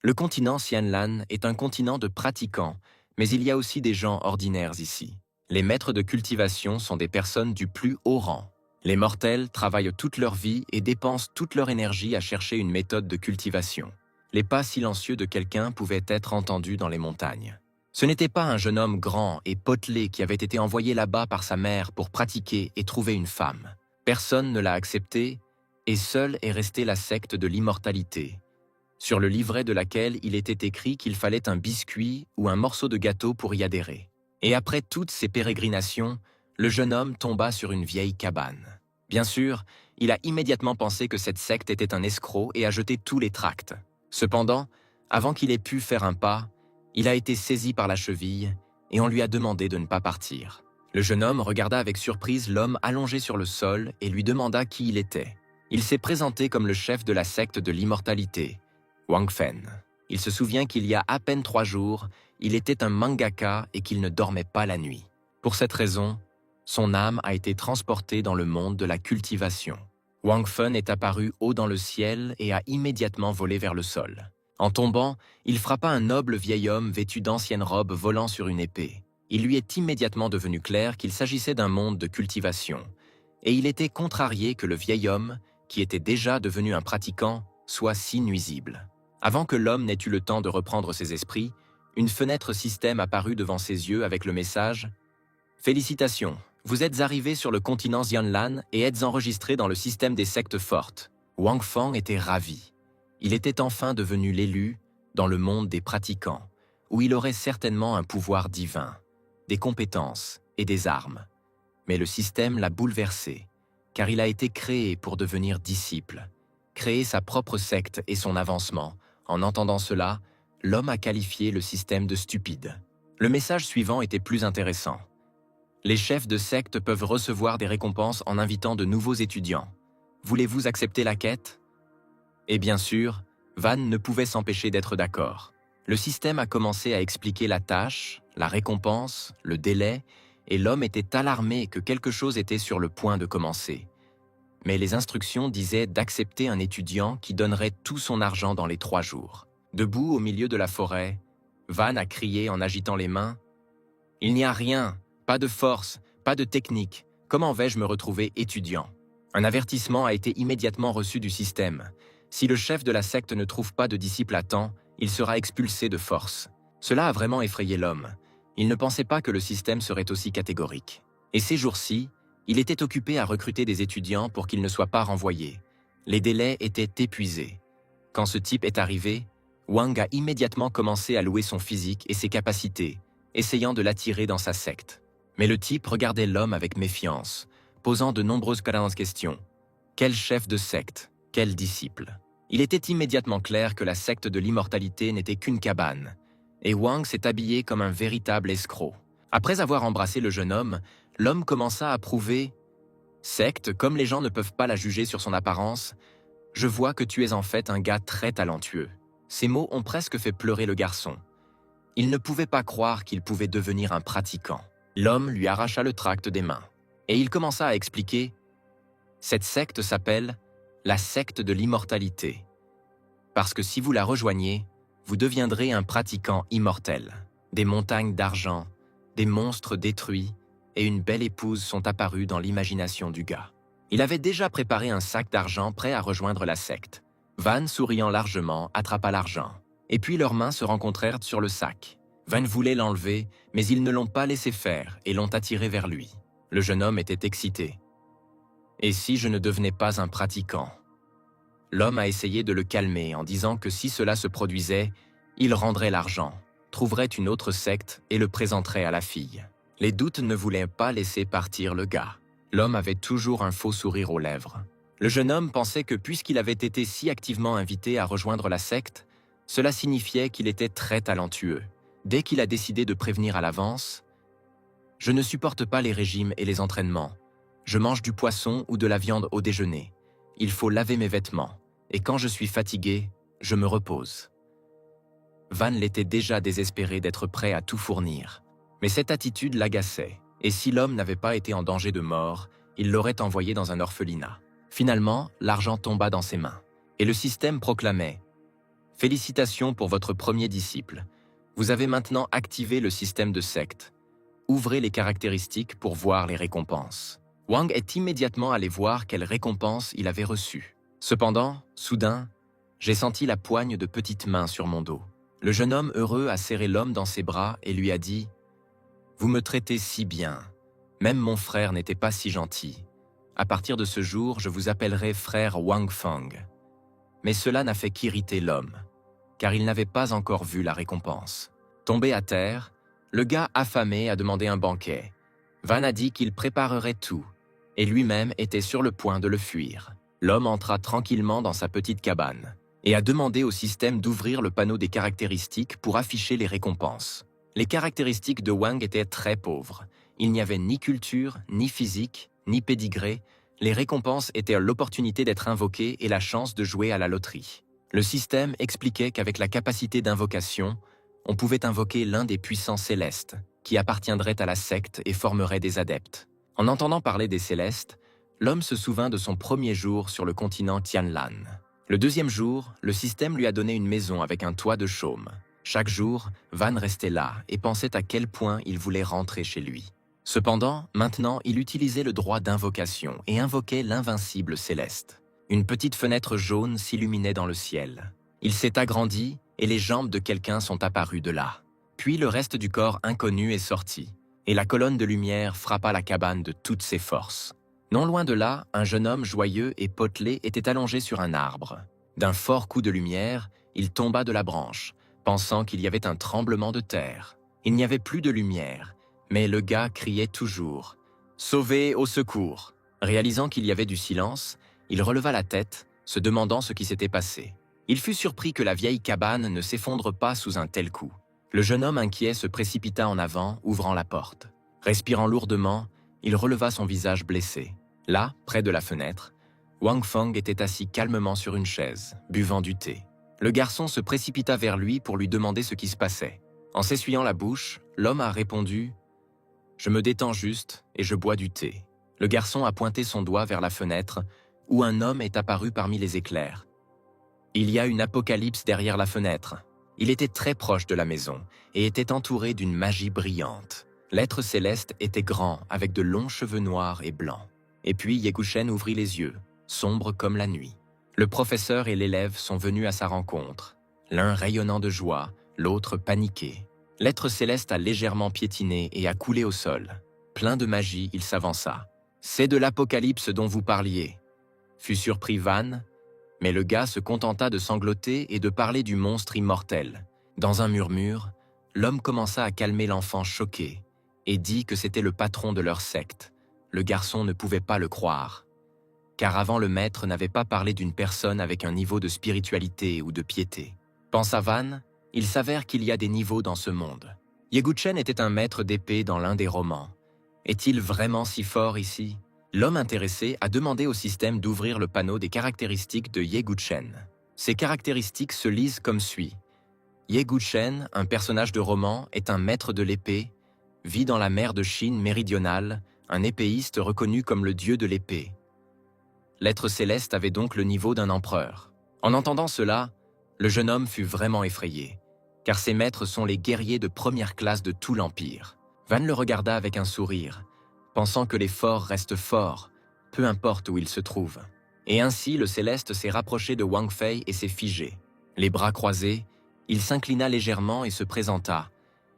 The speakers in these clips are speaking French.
Le continent Xianlan est un continent de pratiquants, mais il y a aussi des gens ordinaires ici. Les maîtres de cultivation sont des personnes du plus haut rang. Les mortels travaillent toute leur vie et dépensent toute leur énergie à chercher une méthode de cultivation. Les pas silencieux de quelqu'un pouvaient être entendus dans les montagnes. Ce n'était pas un jeune homme grand et potelé qui avait été envoyé là-bas par sa mère pour pratiquer et trouver une femme. Personne ne l'a accepté, et seule est restée la secte de l'immortalité, sur le livret de laquelle il était écrit qu'il fallait un biscuit ou un morceau de gâteau pour y adhérer. Et après toutes ces pérégrinations, le jeune homme tomba sur une vieille cabane. Bien sûr, il a immédiatement pensé que cette secte était un escroc et a jeté tous les tracts. Cependant, avant qu'il ait pu faire un pas, il a été saisi par la cheville et on lui a demandé de ne pas partir. Le jeune homme regarda avec surprise l'homme allongé sur le sol et lui demanda qui il était. Il s'est présenté comme le chef de la secte de l'immortalité, Wang Fen. Il se souvient qu'il y a à peine 3 jours, il était un mangaka et qu'il ne dormait pas la nuit. Pour cette raison, son âme a été transportée dans le monde de la cultivation. Wang Fen est apparu haut dans le ciel et a immédiatement volé vers le sol. En tombant, il frappa un noble vieil homme vêtu d'anciennes robes volant sur une épée. Il lui est immédiatement devenu clair qu'il s'agissait d'un monde de cultivation, et il était contrarié que le vieil homme, qui était déjà devenu un pratiquant, soit si nuisible. Avant que l'homme n'ait eu le temps de reprendre ses esprits, une fenêtre système apparut devant ses yeux avec le message « Félicitations, vous êtes arrivé sur le continent Xianlan et êtes enregistré dans le système des sectes fortes. » Wang Fang était ravi. Il était enfin devenu l'élu dans le monde des pratiquants, où il aurait certainement un pouvoir divin, des compétences et des armes. Mais le système l'a bouleversé, car il a été créé pour devenir disciple, créer sa propre secte et son avancement. En entendant cela, l'homme a qualifié le système de stupide. Le message suivant était plus intéressant. Les chefs de secte peuvent recevoir des récompenses en invitant de nouveaux étudiants. Voulez-vous accepter la quête? Et bien sûr, Van ne pouvait s'empêcher d'être d'accord. Le système a commencé à expliquer la tâche, la récompense, le délai, et l'homme était alarmé que quelque chose était sur le point de commencer. Mais les instructions disaient d'accepter un étudiant qui donnerait tout son argent dans les 3 jours. Debout au milieu de la forêt, Van a crié en agitant les mains « Il n'y a rien, pas de force, pas de technique, comment vais-je me retrouver étudiant ?» Un avertissement a été immédiatement reçu du système. Si le chef de la secte ne trouve pas de disciple à temps, il sera expulsé de force. Cela a vraiment effrayé l'homme. Il ne pensait pas que le système serait aussi catégorique. Et ces jours-ci, il était occupé à recruter des étudiants pour qu'ils ne soient pas renvoyés. Les délais étaient épuisés. Quand ce type est arrivé, Wang a immédiatement commencé à louer son physique et ses capacités, essayant de l'attirer dans sa secte. Mais le type regardait l'homme avec méfiance, posant de nombreuses questions. Quel chef de secte? Quel disciple? Il était immédiatement clair que la secte de l'immortalité n'était qu'une cabane, et Wang s'est habillé comme un véritable escroc. Après avoir embrassé le jeune homme, l'homme commença à prouver « Secte, comme les gens ne peuvent pas la juger sur son apparence, je vois que tu es en fait un gars très talentueux. » Ces mots ont presque fait pleurer le garçon. Il ne pouvait pas croire qu'il pouvait devenir un pratiquant. L'homme lui arracha le tract des mains, et il commença à expliquer « Cette secte s'appelle la secte de l'immortalité, parce que si vous la rejoignez, vous deviendrez un pratiquant immortel. Des montagnes d'argent, des monstres détruits et une belle épouse sont apparus dans l'imagination du gars. » Il avait déjà préparé un sac d'argent prêt à rejoindre la secte. Van, souriant largement, attrapa l'argent. Et puis leurs mains se rencontrèrent sur le sac. Van voulait l'enlever, mais ils ne l'ont pas laissé faire et l'ont attiré vers lui. Le jeune homme était excité. « Et si je ne devenais pas un pratiquant ?» L'homme a essayé de le calmer en disant que si cela se produisait, il rendrait l'argent, trouverait une autre secte et le présenterait à la fille. Les doutes ne voulaient pas laisser partir le gars. L'homme avait toujours un faux sourire aux lèvres. Le jeune homme pensait que puisqu'il avait été si activement invité à rejoindre la secte, cela signifiait qu'il était très talentueux. Dès qu'il a décidé de prévenir à l'avance, « Je ne supporte pas les régimes et les entraînements. Je mange du poisson ou de la viande au déjeuner. Il faut laver mes vêtements. Et quand je suis fatigué, je me repose. » Van l'était déjà désespéré d'être prêt à tout fournir. Mais cette attitude l'agaçait. Et si l'homme n'avait pas été en danger de mort, il l'aurait envoyé dans un orphelinat. Finalement, l'argent tomba dans ses mains. Et le système proclamait Félicitations pour votre premier disciple. Vous avez maintenant activé le système de secte. Ouvrez les caractéristiques pour voir les récompenses. Wang est immédiatement allé voir quelles récompenses il avait reçues. Cependant, soudain, j'ai senti la poigne de petites mains sur mon dos. Le jeune homme heureux a serré l'homme dans ses bras et lui a dit « Vous me traitez si bien. Même mon frère n'était pas si gentil. À partir de ce jour, je vous appellerai frère Wang Feng. » Mais cela n'a fait qu'irriter l'homme, car il n'avait pas encore vu la récompense. Tombé à terre, le gars affamé a demandé un banquet. Van a dit qu'il préparerait tout, et lui-même était sur le point de le fuir. L'homme entra tranquillement dans sa petite cabane et a demandé au système d'ouvrir le panneau des caractéristiques pour afficher les récompenses. Les caractéristiques de Wang étaient très pauvres. Il n'y avait ni culture, ni physique, ni pédigré. Les récompenses étaient l'opportunité d'être invoqué et la chance de jouer à la loterie. Le système expliquait qu'avec la capacité d'invocation, on pouvait invoquer l'un des puissants célestes, qui appartiendrait à la secte et formerait des adeptes. En entendant parler des célestes, l'homme se souvint de son premier jour sur le continent Tianlan. Le deuxième jour, le système lui a donné une maison avec un toit de chaume. Chaque jour, Van restait là et pensait à quel point il voulait rentrer chez lui. Cependant, maintenant, il utilisait le droit d'invocation et invoquait l'invincible céleste. Une petite fenêtre jaune s'illuminait dans le ciel. Il s'est agrandi et les jambes de quelqu'un sont apparues de là. Puis le reste du corps inconnu est sorti, et la colonne de lumière frappa la cabane de toutes ses forces. Non loin de là, un jeune homme joyeux et potelé était allongé sur un arbre. D'un fort coup de lumière, il tomba de la branche, pensant qu'il y avait un tremblement de terre. Il n'y avait plus de lumière, mais le gars criait toujours « Sauvez, au secours !» Réalisant qu'il y avait du silence, il releva la tête, se demandant ce qui s'était passé. Il fut surpris que la vieille cabane ne s'effondre pas sous un tel coup. Le jeune homme inquiet se précipita en avant, ouvrant la porte. Respirant lourdement, il releva son visage blessé. Là, près de la fenêtre, Wang Feng était assis calmement sur une chaise, buvant du thé. Le garçon se précipita vers lui pour lui demander ce qui se passait. En s'essuyant la bouche, l'homme a répondu « Je me détends juste et je bois du thé ». Le garçon a pointé son doigt vers la fenêtre, où un homme est apparu parmi les éclairs. Il y a une apocalypse derrière la fenêtre. Il était très proche de la maison et était entouré d'une magie brillante. L'être céleste était grand, avec de longs cheveux noirs et blancs. Et puis Yegushen ouvrit les yeux, sombre comme la nuit. Le professeur et l'élève sont venus à sa rencontre, l'un rayonnant de joie, l'autre paniqué. L'être céleste a légèrement piétiné et a coulé au sol. Plein de magie, il s'avança. « C'est de l'apocalypse dont vous parliez », fut surpris Van, mais le gars se contenta de sangloter et de parler du monstre immortel. Dans un murmure, l'homme commença à calmer l'enfant choqué et dit que c'était le patron de leur secte. Le garçon ne pouvait pas le croire, car avant le maître n'avait pas parlé d'une personne avec un niveau de spiritualité ou de piété. Pensa Van, il s'avère qu'il y a des niveaux dans ce monde. Yegushen était un maître d'épée dans l'un des romans. Est-il vraiment si fort ici? L'homme intéressé a demandé au système d'ouvrir le panneau des caractéristiques de Yegushen. Ces caractéristiques se lisent comme suit. Yegushen, un personnage de roman, est un maître de l'épée, vit dans la mer de Chine méridionale, un épéiste reconnu comme le dieu de l'épée. L'être céleste avait donc le niveau d'un empereur. En entendant cela, le jeune homme fut vraiment effrayé, car ses maîtres sont les guerriers de première classe de tout l'Empire. Van le regarda avec un sourire, pensant que les forts restent forts, peu importe où ils se trouvent. Et ainsi, le céleste s'est rapproché de Wang Fei et s'est figé. Les bras croisés, il s'inclina légèrement et se présenta,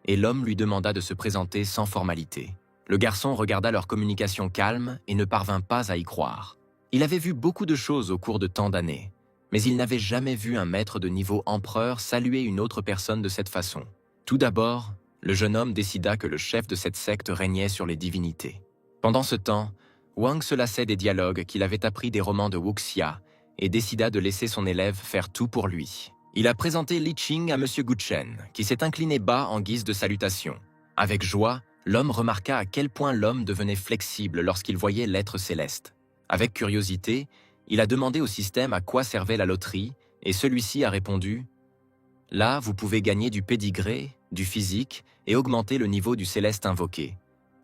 et l'homme lui demanda de se présenter sans formalité. Le garçon regarda leur communication calme et ne parvint pas à y croire. Il avait vu beaucoup de choses au cours de tant d'années, mais il n'avait jamais vu un maître de niveau empereur saluer une autre personne de cette façon. Tout d'abord, le jeune homme décida que le chef de cette secte régnait sur les divinités. Pendant ce temps, Wang se lassait des dialogues qu'il avait appris des romans de Wuxia et décida de laisser son élève faire tout pour lui. Il a présenté Li Qing à M. Gutchen, qui s'est incliné bas en guise de salutation. Avec joie, l'homme remarqua à quel point l'homme devenait flexible lorsqu'il voyait l'être céleste. Avec curiosité, il a demandé au système à quoi servait la loterie et celui-ci a répondu « Là, vous pouvez gagner du pédigré, du physique et augmenter le niveau du céleste invoqué.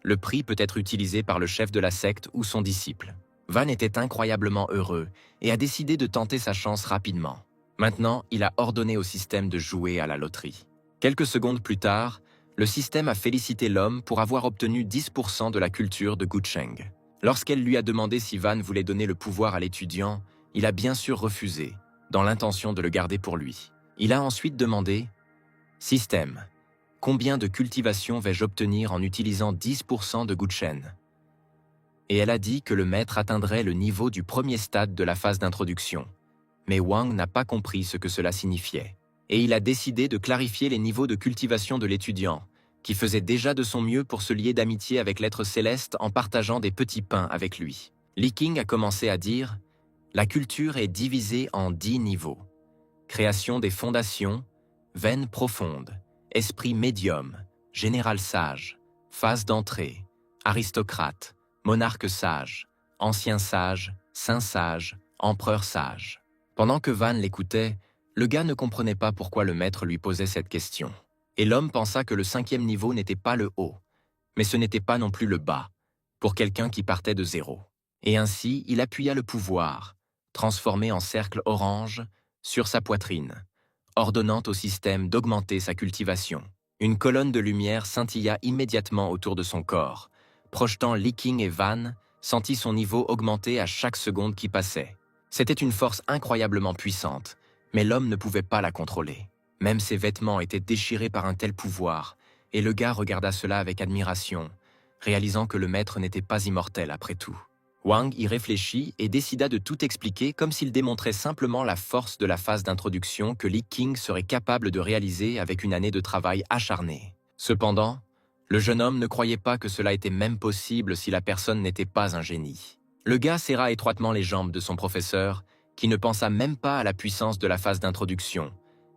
Le prix peut être utilisé par le chef de la secte ou son disciple. » Van était incroyablement heureux et a décidé de tenter sa chance rapidement. Maintenant, il a ordonné au système de jouer à la loterie. Quelques secondes plus tard, le système a félicité l'homme pour avoir obtenu 10% de la culture de Gucheng. Lorsqu'elle lui a demandé si Van voulait donner le pouvoir à l'étudiant, il a bien sûr refusé, dans l'intention de le garder pour lui. Il a ensuite demandé « Système, combien de cultivation vais-je obtenir en utilisant 10% de Guchen ?» Et elle a dit que le maître atteindrait le niveau du premier stade de la phase d'introduction. Mais Wang n'a pas compris ce que cela signifiait. Et il a décidé de clarifier les niveaux de cultivation de l'étudiant, qui faisait déjà de son mieux pour se lier d'amitié avec l'être céleste en partageant des petits pains avec lui. Li Qing a commencé à dire « La culture est divisée en 10 niveaux. Création des fondations, veine profonde, esprit médium, général sage, phase d'entrée, aristocrate, monarque sage, ancien sage, saint sage, empereur sage. » Pendant que Van l'écoutait, le gars ne comprenait pas pourquoi le maître lui posait cette question. Et l'homme pensa que le 5e niveau n'était pas le haut, mais ce n'était pas non plus le bas, pour quelqu'un qui partait de zéro. Et ainsi, il appuya le pouvoir, transformé en cercle orange, sur sa poitrine, ordonnant au système d'augmenter sa cultivation. Une colonne de lumière scintilla immédiatement autour de son corps, projetant Li Qing et Van, sentit son niveau augmenter à chaque seconde qui passait. C'était une force incroyablement puissante, mais l'homme ne pouvait pas la contrôler. Même ses vêtements étaient déchirés par un tel pouvoir, et le gars regarda cela avec admiration, réalisant que le maître n'était pas immortel après tout. Wang y réfléchit et décida de tout expliquer comme s'il démontrait simplement la force de la phase d'introduction que Li Qing serait capable de réaliser avec une année de travail acharné. Cependant, le jeune homme ne croyait pas que cela était même possible si la personne n'était pas un génie. Le gars serra étroitement les jambes de son professeur, qui ne pensa même pas à la puissance de la phase d'introduction,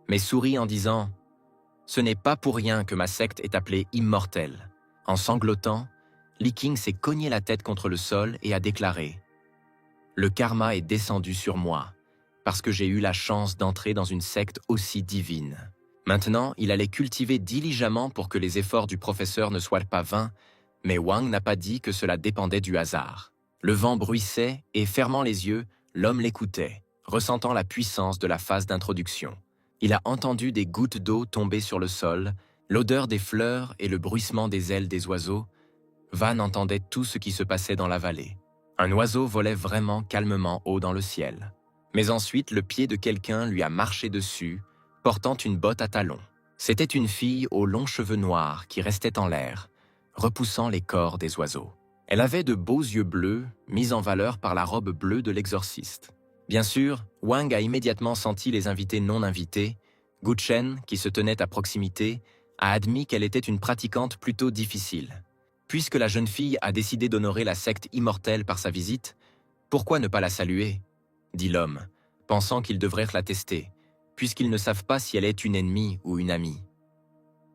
mais sourit en disant « Ce n'est pas pour rien que ma secte est appelée immortelle. » En sanglotant, Li Qing s'est cogné la tête contre le sol et a déclaré « Le karma est descendu sur moi, parce que j'ai eu la chance d'entrer dans une secte aussi divine. » Maintenant, il allait cultiver diligemment pour que les efforts du professeur ne soient pas vains, mais Wang n'a pas dit que cela dépendait du hasard. Le vent bruissait et, fermant les yeux, l'homme l'écoutait, ressentant la puissance de la phase d'introduction. Il a entendu des gouttes d'eau tomber sur le sol, l'odeur des fleurs et le bruissement des ailes des oiseaux. Van entendait tout ce qui se passait dans la vallée. Un oiseau volait vraiment calmement haut dans le ciel. Mais ensuite, le pied de quelqu'un lui a marché dessus, portant une botte à talons. C'était une fille aux longs cheveux noirs qui restait en l'air, repoussant les corps des oiseaux. Elle avait de beaux yeux bleus, mis en valeur par la robe bleue de l'exorciste. Bien sûr, Wang a immédiatement senti les invités non invités. Guchen, qui se tenait à proximité, a admis qu'elle était une pratiquante plutôt difficile. Puisque la jeune fille a décidé d'honorer la secte immortelle par sa visite, pourquoi ne pas la saluer ? Dit l'homme, pensant qu'ils devraient la tester, puisqu'ils ne savent pas si elle est une ennemie ou une amie.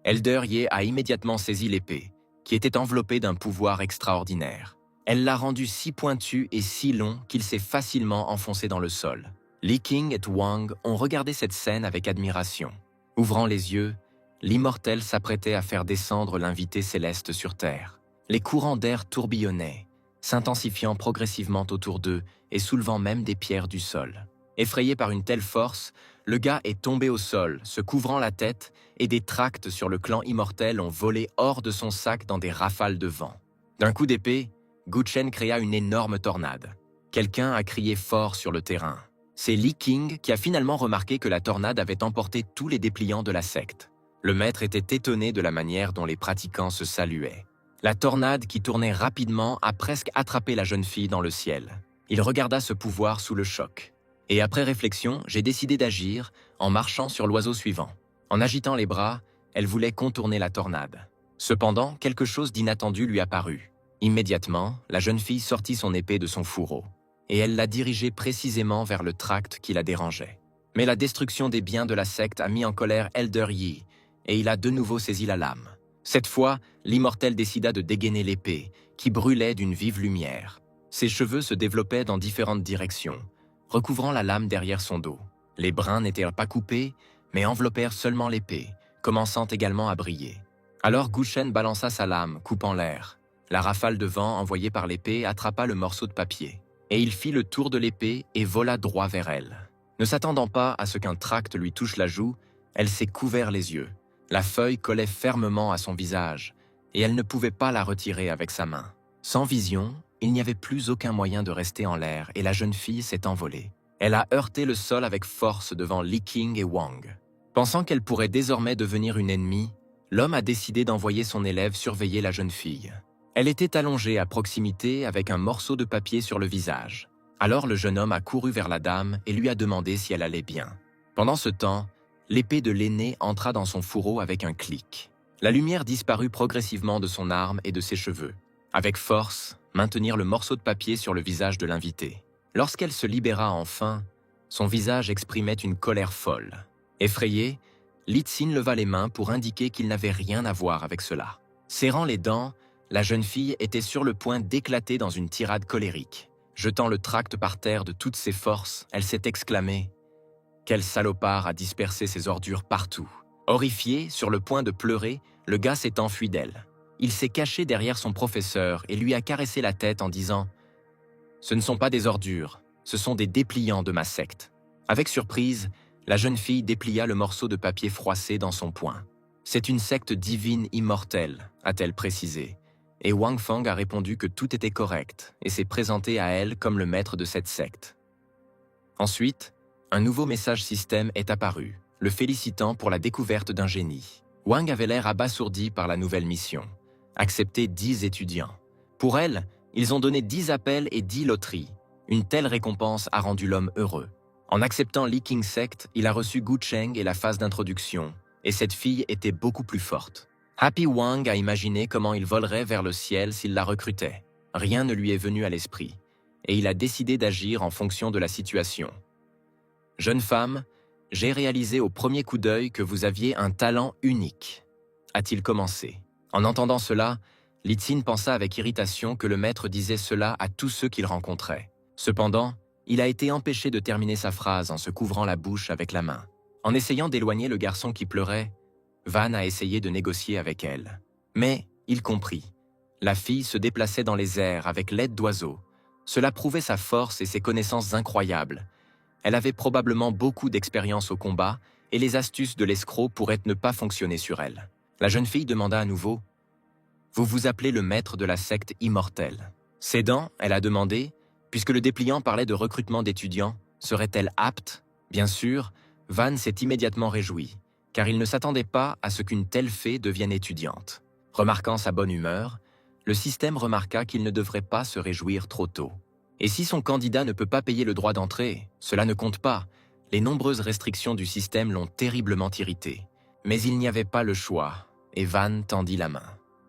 Elder Ye a immédiatement saisi l'épée, qui était enveloppée d'un pouvoir extraordinaire. Elle l'a rendu si pointu et si long qu'il s'est facilement enfoncé dans le sol. Li Qing et Wang ont regardé cette scène avec admiration. Ouvrant les yeux, l'immortel s'apprêtait à faire descendre l'invité céleste sur terre. Les courants d'air tourbillonnaient, s'intensifiant progressivement autour d'eux et soulevant même des pierres du sol. Effrayé par une telle force, le gars est tombé au sol, se couvrant la tête, et des tracts sur le clan immortel ont volé hors de son sac dans des rafales de vent. D'un coup d'épée, Guchen créa une énorme tornade. Quelqu'un a crié fort sur le terrain. C'est Li Qing qui a finalement remarqué que la tornade avait emporté tous les dépliants de la secte. Le maître était étonné de la manière dont les pratiquants se saluaient. La tornade qui tournait rapidement a presque attrapé la jeune fille dans le ciel. Il regarda ce pouvoir sous le choc. Et après réflexion, j'ai décidé d'agir en marchant sur l'oiseau suivant. En agitant les bras, elle voulait contourner la tornade. Cependant, quelque chose d'inattendu lui apparut. Immédiatement, la jeune fille sortit son épée de son fourreau, et elle l'a dirigée précisément vers le tract qui la dérangeait. Mais la destruction des biens de la secte a mis en colère Elder Yi, et il a de nouveau saisi la lame. Cette fois, l'immortel décida de dégainer l'épée, qui brûlait d'une vive lumière. Ses cheveux se développaient dans différentes directions, recouvrant la lame derrière son dos. Les brins n'étaient pas coupés, mais enveloppèrent seulement l'épée, commençant également à briller. Alors Guchen balança sa lame, coupant l'air. La rafale de vent envoyée par l'épée attrapa le morceau de papier, et il fit le tour de l'épée et vola droit vers elle. Ne s'attendant pas à ce qu'un tract lui touche la joue, elle s'est couvert les yeux. La feuille collait fermement à son visage, et elle ne pouvait pas la retirer avec sa main. Sans vision, il n'y avait plus aucun moyen de rester en l'air, et la jeune fille s'est envolée. Elle a heurté le sol avec force devant Li Qing et Wang. Pensant qu'elle pourrait désormais devenir une ennemie, l'homme a décidé d'envoyer son élève surveiller la jeune fille. Elle était allongée à proximité avec un morceau de papier sur le visage. Alors le jeune homme a couru vers la dame et lui a demandé si elle allait bien. Pendant ce temps, l'épée de l'aîné entra dans son fourreau avec un clic. La lumière disparut progressivement de son arme et de ses cheveux. Avec force, maintenir le morceau de papier sur le visage de l'invité. Lorsqu'elle se libéra enfin, son visage exprimait une colère folle. Effrayé, Li Xin leva les mains pour indiquer qu'il n'avait rien à voir avec cela. Serrant les dents, la jeune fille était sur le point d'éclater dans une tirade colérique. Jetant le tract par terre de toutes ses forces, elle s'est exclamée « Quel salopard a dispersé ses ordures partout !» Horrifié, sur le point de pleurer, le gars s'est enfui d'elle. Il s'est caché derrière son professeur et lui a caressé la tête en disant « Ce ne sont pas des ordures, ce sont des dépliants de ma secte. » Avec surprise, la jeune fille déplia le morceau de papier froissé dans son poing. « C'est une secte divine immortelle », a-t-elle précisé. Et Wang Feng a répondu que tout était correct et s'est présenté à elle comme le maître de cette secte. Ensuite, un nouveau message système est apparu, le félicitant pour la découverte d'un génie. Wang avait l'air abasourdi par la nouvelle mission. Accepter 10 étudiants. Pour elle, ils ont donné 10 appels et 10 loteries. Une telle récompense a rendu l'homme heureux. En acceptant Li Qing Sect, il a reçu Gu Cheng et la phase d'introduction, et cette fille était beaucoup plus forte. Happy Wang a imaginé comment il volerait vers le ciel s'il la recrutait. Rien ne lui est venu à l'esprit, et il a décidé d'agir en fonction de la situation. « Jeune femme, j'ai réalisé au premier coup d'œil que vous aviez un talent unique. » a-t-il commencé. En entendant cela, Li Xin pensa avec irritation que le maître disait cela à tous ceux qu'il rencontrait. Cependant, il a été empêché de terminer sa phrase en se couvrant la bouche avec la main. En essayant d'éloigner le garçon qui pleurait, Van a essayé de négocier avec elle. Mais il comprit. La fille se déplaçait dans les airs avec l'aide d'oiseaux. Cela prouvait sa force et ses connaissances incroyables. Elle avait probablement beaucoup d'expérience au combat et les astuces de l'escroc pourraient ne pas fonctionner sur elle. La jeune fille demanda à nouveau « Vous vous appelez le maître de la secte immortelle ?» Cédant, elle a demandé « Puisque le dépliant parlait de recrutement d'étudiants, serait-elle apte ?» Bien sûr, Van s'est immédiatement réjoui, car il ne s'attendait pas à ce qu'une telle fée devienne étudiante. Remarquant sa bonne humeur, le système remarqua qu'il ne devrait pas se réjouir trop tôt. Et si son candidat ne peut pas payer le droit d'entrée, cela ne compte pas. Les nombreuses restrictions du système l'ont terriblement irrité. Mais il n'y avait pas le choix, et Van tendit la main.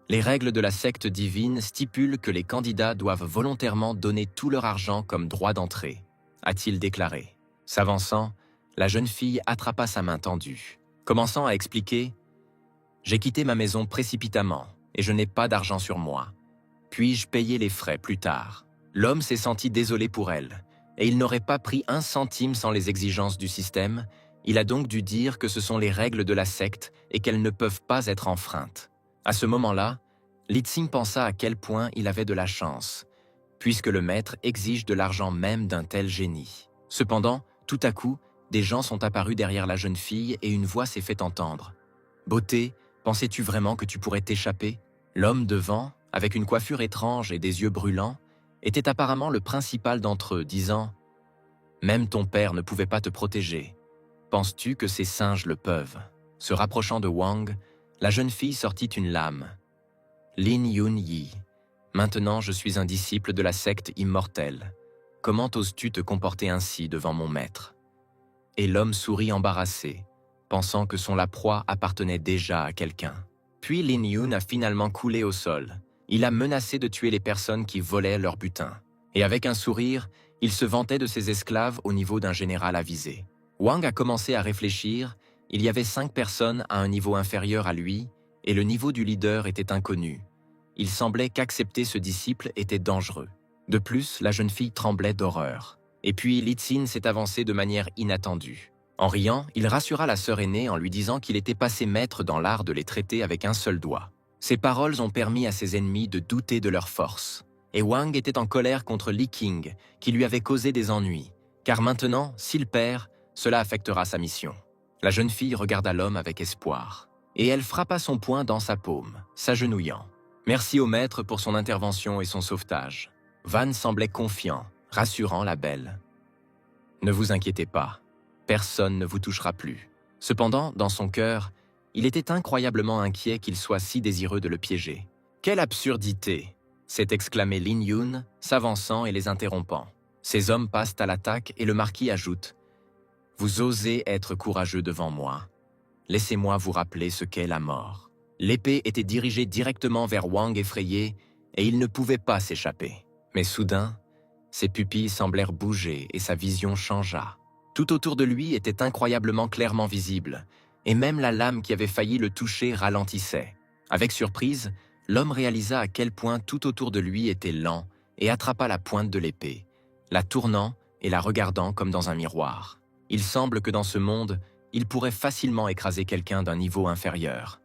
Les règles de la secte divine stipulent que les candidats doivent volontairement donner tout leur argent comme droit d'entrée, a-t-il déclaré. S'avançant, la jeune fille attrapa sa main tendue. Commençant à expliquer « J'ai quitté ma maison précipitamment et je n'ai pas d'argent sur moi. Puis-je payer les frais plus tard ?» L'homme s'est senti désolé pour elle, et il n'aurait pas pris un centime sans les exigences du système. Il a donc dû dire que ce sont les règles de la secte et qu'elles ne peuvent pas être enfreintes. À ce moment-là, Li Xin pensa à quel point il avait de la chance, puisque le maître exige de l'argent même d'un tel génie. Cependant, tout à coup, des gens sont apparus derrière la jeune fille et une voix s'est fait entendre. « Beauté, pensais-tu vraiment que tu pourrais t'échapper ?» L'homme devant, avec une coiffure étrange et des yeux brûlants, était apparemment le principal d'entre eux, disant « Même ton père ne pouvait pas te protéger. Penses-tu que ces singes le peuvent ?» Se rapprochant de Wang, la jeune fille sortit une lame. « Lin Yun Yi, maintenant je suis un disciple de la secte immortelle. Comment oses-tu te comporter ainsi devant mon maître ?» Et l'homme sourit embarrassé, pensant que son proie appartenait déjà à quelqu'un. Puis Lin Yun a finalement coulé au sol. Il a menacé de tuer les personnes qui volaient leur butin. Et avec un sourire, il se vantait de ses esclaves au niveau d'un général avisé. Wang a commencé à réfléchir. Il y avait 5 personnes à un niveau inférieur à lui, et le niveau du leader était inconnu. Il semblait qu'accepter ce disciple était dangereux. De plus, la jeune fille tremblait d'horreur. Et puis Li Xin s'est avancé de manière inattendue. En riant, il rassura la sœur aînée en lui disant qu'il était passé maître dans l'art de les traiter avec un seul doigt. Ces paroles ont permis à ses ennemis de douter de leur force. Et Wang était en colère contre Li Qing, qui lui avait causé des ennuis. Car maintenant, s'il perd, cela affectera sa mission. La jeune fille regarda l'homme avec espoir, et elle frappa son poing dans sa paume, s'agenouillant. Merci au maître pour son intervention et son sauvetage. Van semblait confiant, rassurant la belle. Ne vous inquiétez pas, personne ne vous touchera plus. Cependant, dans son cœur, il était incroyablement inquiet qu'il soit si désireux de le piéger. Quelle absurdité! S'est exclamé Lin Yun, s'avançant et les interrompant. Ces hommes passent à l'attaque et le marquis ajoute « Vous osez être courageux devant moi. Laissez-moi vous rappeler ce qu'est la mort. » L'épée était dirigée directement vers Wang effrayé et il ne pouvait pas s'échapper. Mais soudain, ses pupilles semblèrent bouger et sa vision changea. Tout autour de lui était incroyablement clairement visible, et même la lame qui avait failli le toucher ralentissait. Avec surprise, l'homme réalisa à quel point tout autour de lui était lent et attrapa la pointe de l'épée, la tournant et la regardant comme dans un miroir. Il semble que dans ce monde, il pourrait facilement écraser quelqu'un d'un niveau inférieur,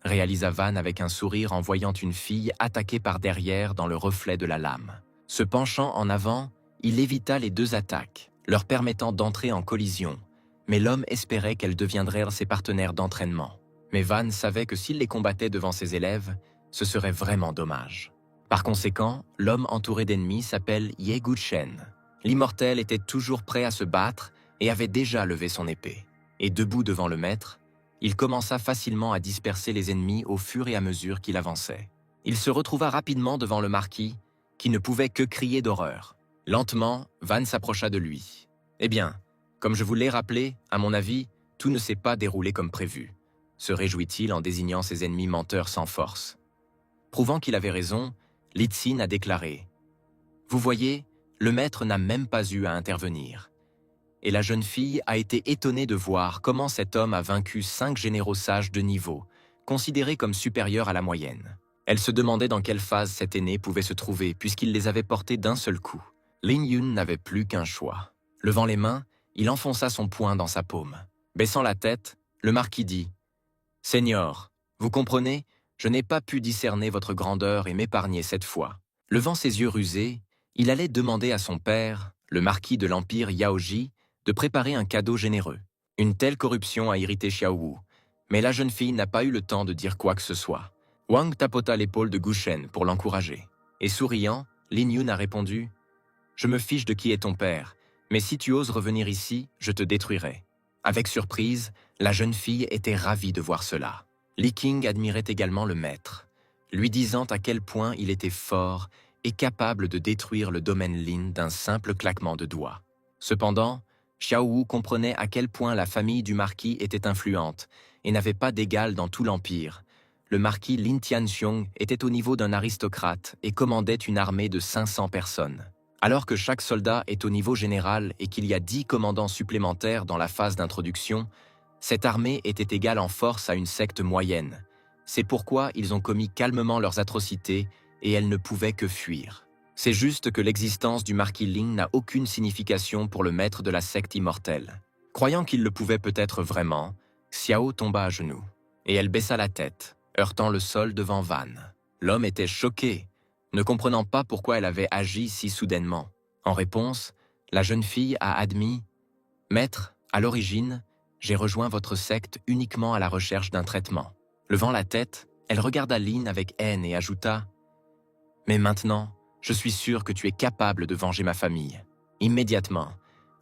réalisa Van avec un sourire en voyant une fille attaquée par derrière dans le reflet de la lame. Se penchant en avant, il évita les deux attaques, leur permettant d'entrer en collision, mais l'homme espérait qu'elles deviendraient ses partenaires d'entraînement. Mais Van savait que s'il les combattait devant ses élèves, ce serait vraiment dommage. Par conséquent, l'homme entouré d'ennemis s'appelle Ye Guchen. L'immortel était toujours prêt à se battre et avait déjà levé son épée. Et debout devant le maître, il commença facilement à disperser les ennemis au fur et à mesure qu'il avançait. Il se retrouva rapidement devant le marquis, qui ne pouvait que crier d'horreur. Lentement, Van s'approcha de lui. « Eh bien, comme je vous l'ai rappelé, à mon avis, tout ne s'est pas déroulé comme prévu, » se réjouit-il en désignant ses ennemis menteurs sans force. Prouvant qu'il avait raison, Li Xin a déclaré « Vous voyez, le maître n'a même pas eu à intervenir. » Et la jeune fille a été étonnée de voir comment cet homme a vaincu 5 généraux sages de niveau, considérés comme supérieurs à la moyenne. Elle se demandait dans quelle phase cet aîné pouvait se trouver puisqu'il les avait portés d'un seul coup. Lin Yun n'avait plus qu'un choix. Levant les mains, il enfonça son poing dans sa paume. Baissant la tête, le marquis dit « Seigneur, vous comprenez, je n'ai pas pu discerner votre grandeur et m'épargner cette fois. » Levant ses yeux rusés, il allait demander à son père, le marquis de l'Empire Yaoji, de préparer un cadeau généreux. Une telle corruption a irrité Xiaowu, mais la jeune fille n'a pas eu le temps de dire quoi que ce soit. Wang tapota l'épaule de Guchen pour l'encourager. Et souriant, Lin Yun a répondu « Je me fiche de qui est ton père, mais si tu oses revenir ici, je te détruirai. » Avec surprise, la jeune fille était ravie de voir cela. Li King admirait également le maître, lui disant à quel point il était fort et capable de détruire le domaine Lin d'un simple claquement de doigts. Cependant, Xiaowu comprenait à quel point la famille du marquis était influente et n'avait pas d'égal dans tout l'Empire. Le marquis Lin Tianxiong était au niveau d'un aristocrate et commandait une armée de 500 personnes. Alors que chaque soldat est au niveau général et qu'il y a 10 commandants supplémentaires dans la phase d'introduction, cette armée était égale en force à une secte moyenne. C'est pourquoi ils ont commis calmement leurs atrocités et elles ne pouvaient que fuir. C'est juste que l'existence du marquis Ling n'a aucune signification pour le maître de la secte immortelle. Croyant qu'il le pouvait peut-être vraiment, Xiao tomba à genoux, et elle baissa la tête, heurtant le sol devant Van. L'homme était choqué, ne comprenant pas pourquoi elle avait agi si soudainement. En réponse, la jeune fille a admis « Maître, à l'origine, j'ai rejoint votre secte uniquement à la recherche d'un traitement. » Levant la tête, elle regarda Lin avec haine et ajouta « Mais maintenant, je suis sûr que tu es capable de venger ma famille. » Immédiatement,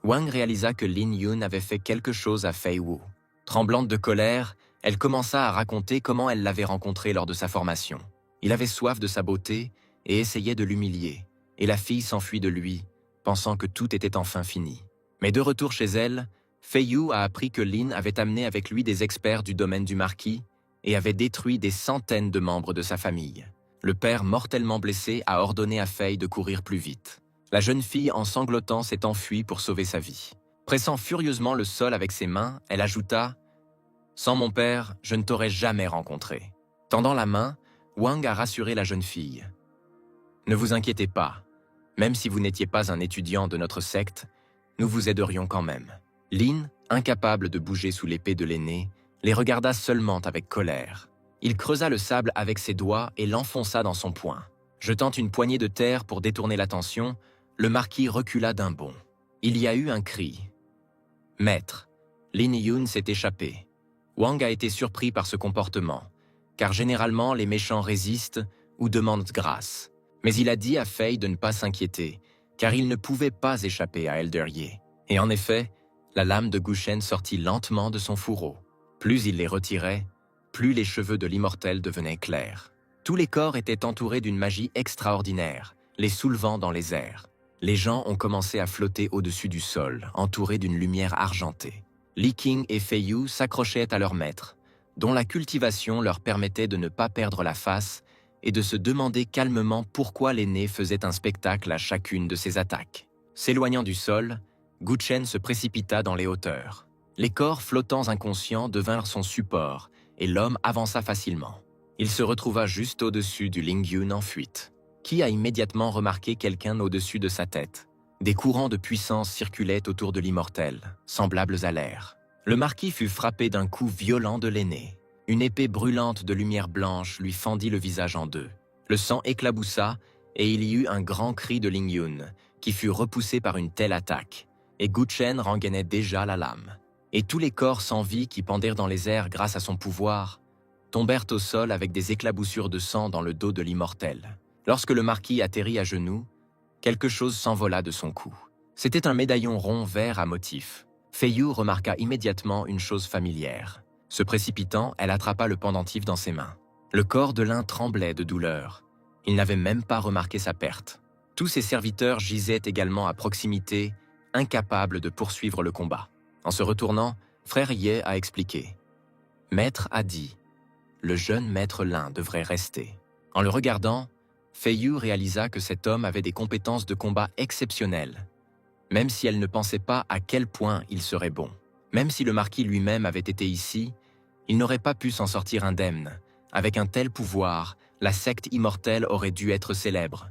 Wang réalisa que Lin Yun avait fait quelque chose à Fei Wu. Tremblante de colère, elle commença à raconter comment elle l'avait rencontré lors de sa formation. Il avait soif de sa beauté et essayait de l'humilier, et la fille s'enfuit de lui, pensant que tout était enfin fini. Mais de retour chez elle, Fei Yu a appris que Lin avait amené avec lui des experts du domaine du marquis et avait détruit des centaines de membres de sa famille. Le père, mortellement blessé, a ordonné à Fei de courir plus vite. La jeune fille, en sanglotant, s'est enfuie pour sauver sa vie. Pressant furieusement le sol avec ses mains, elle ajouta « Sans mon père, je ne t'aurais jamais rencontré. » Tendant la main, Wang a rassuré la jeune fille. « Ne vous inquiétez pas, même si vous n'étiez pas un étudiant de notre secte, nous vous aiderions quand même. » Lin, incapable de bouger sous l'épée de l'aîné, les regarda seulement avec colère. Il creusa le sable avec ses doigts et l'enfonça dans son poing. Jetant une poignée de terre pour détourner l'attention, le marquis recula d'un bond. Il y a eu un cri. Maître, Lin Yun s'est échappé. Wang a été surpris par ce comportement, car généralement les méchants résistent ou demandent grâce. Mais il a dit à Fei de ne pas s'inquiéter, car il ne pouvait pas échapper à Elder Ye. Et en effet, la lame de Guchen sortit lentement de son fourreau. Plus il les retirait, plus les cheveux de l'immortel devenaient clairs. Tous les corps étaient entourés d'une magie extraordinaire, les soulevant dans les airs. Les gens ont commencé à flotter au-dessus du sol, entourés d'une lumière argentée. Li Qing et Fei Yu s'accrochaient à leur maître, dont la cultivation leur permettait de ne pas perdre la face et de se demander calmement pourquoi l'aîné faisait un spectacle à chacune de ses attaques. S'éloignant du sol, Guchen se précipita dans les hauteurs. Les corps flottants inconscients devinrent son support et l'homme avança facilement. Il se retrouva juste au-dessus du Lingyun en fuite. Qui a immédiatement remarqué quelqu'un au-dessus de sa tête? Des courants de puissance circulaient autour de l'immortel, semblables à l'air. Le marquis fut frappé d'un coup violent de l'aîné. Une épée brûlante de lumière blanche lui fendit le visage en deux. Le sang éclaboussa et il y eut un grand cri de Lingyun, qui fut repoussé par une telle attaque, et Guchen rengainait déjà la lame. Et tous les corps sans vie qui pendirent dans les airs grâce à son pouvoir tombèrent au sol avec des éclaboussures de sang dans le dos de l'immortel. Lorsque le marquis atterrit à genoux, quelque chose s'envola de son cou. C'était un médaillon rond vert à motif. Fei Yu remarqua immédiatement une chose familière. Se précipitant, elle attrapa le pendentif dans ses mains. Le corps de l'un tremblait de douleur. Il n'avait même pas remarqué sa perte. Tous ses serviteurs gisaient également à proximité, incapables de poursuivre le combat. En se retournant, frère Ye a expliqué. Maître a dit, le jeune maître Lin devrait rester. En le regardant, Fei Yu réalisa que cet homme avait des compétences de combat exceptionnelles, même si elle ne pensait pas à quel point il serait bon. Même si le marquis lui-même avait été ici, il n'aurait pas pu s'en sortir indemne. Avec un tel pouvoir, la secte immortelle aurait dû être célèbre.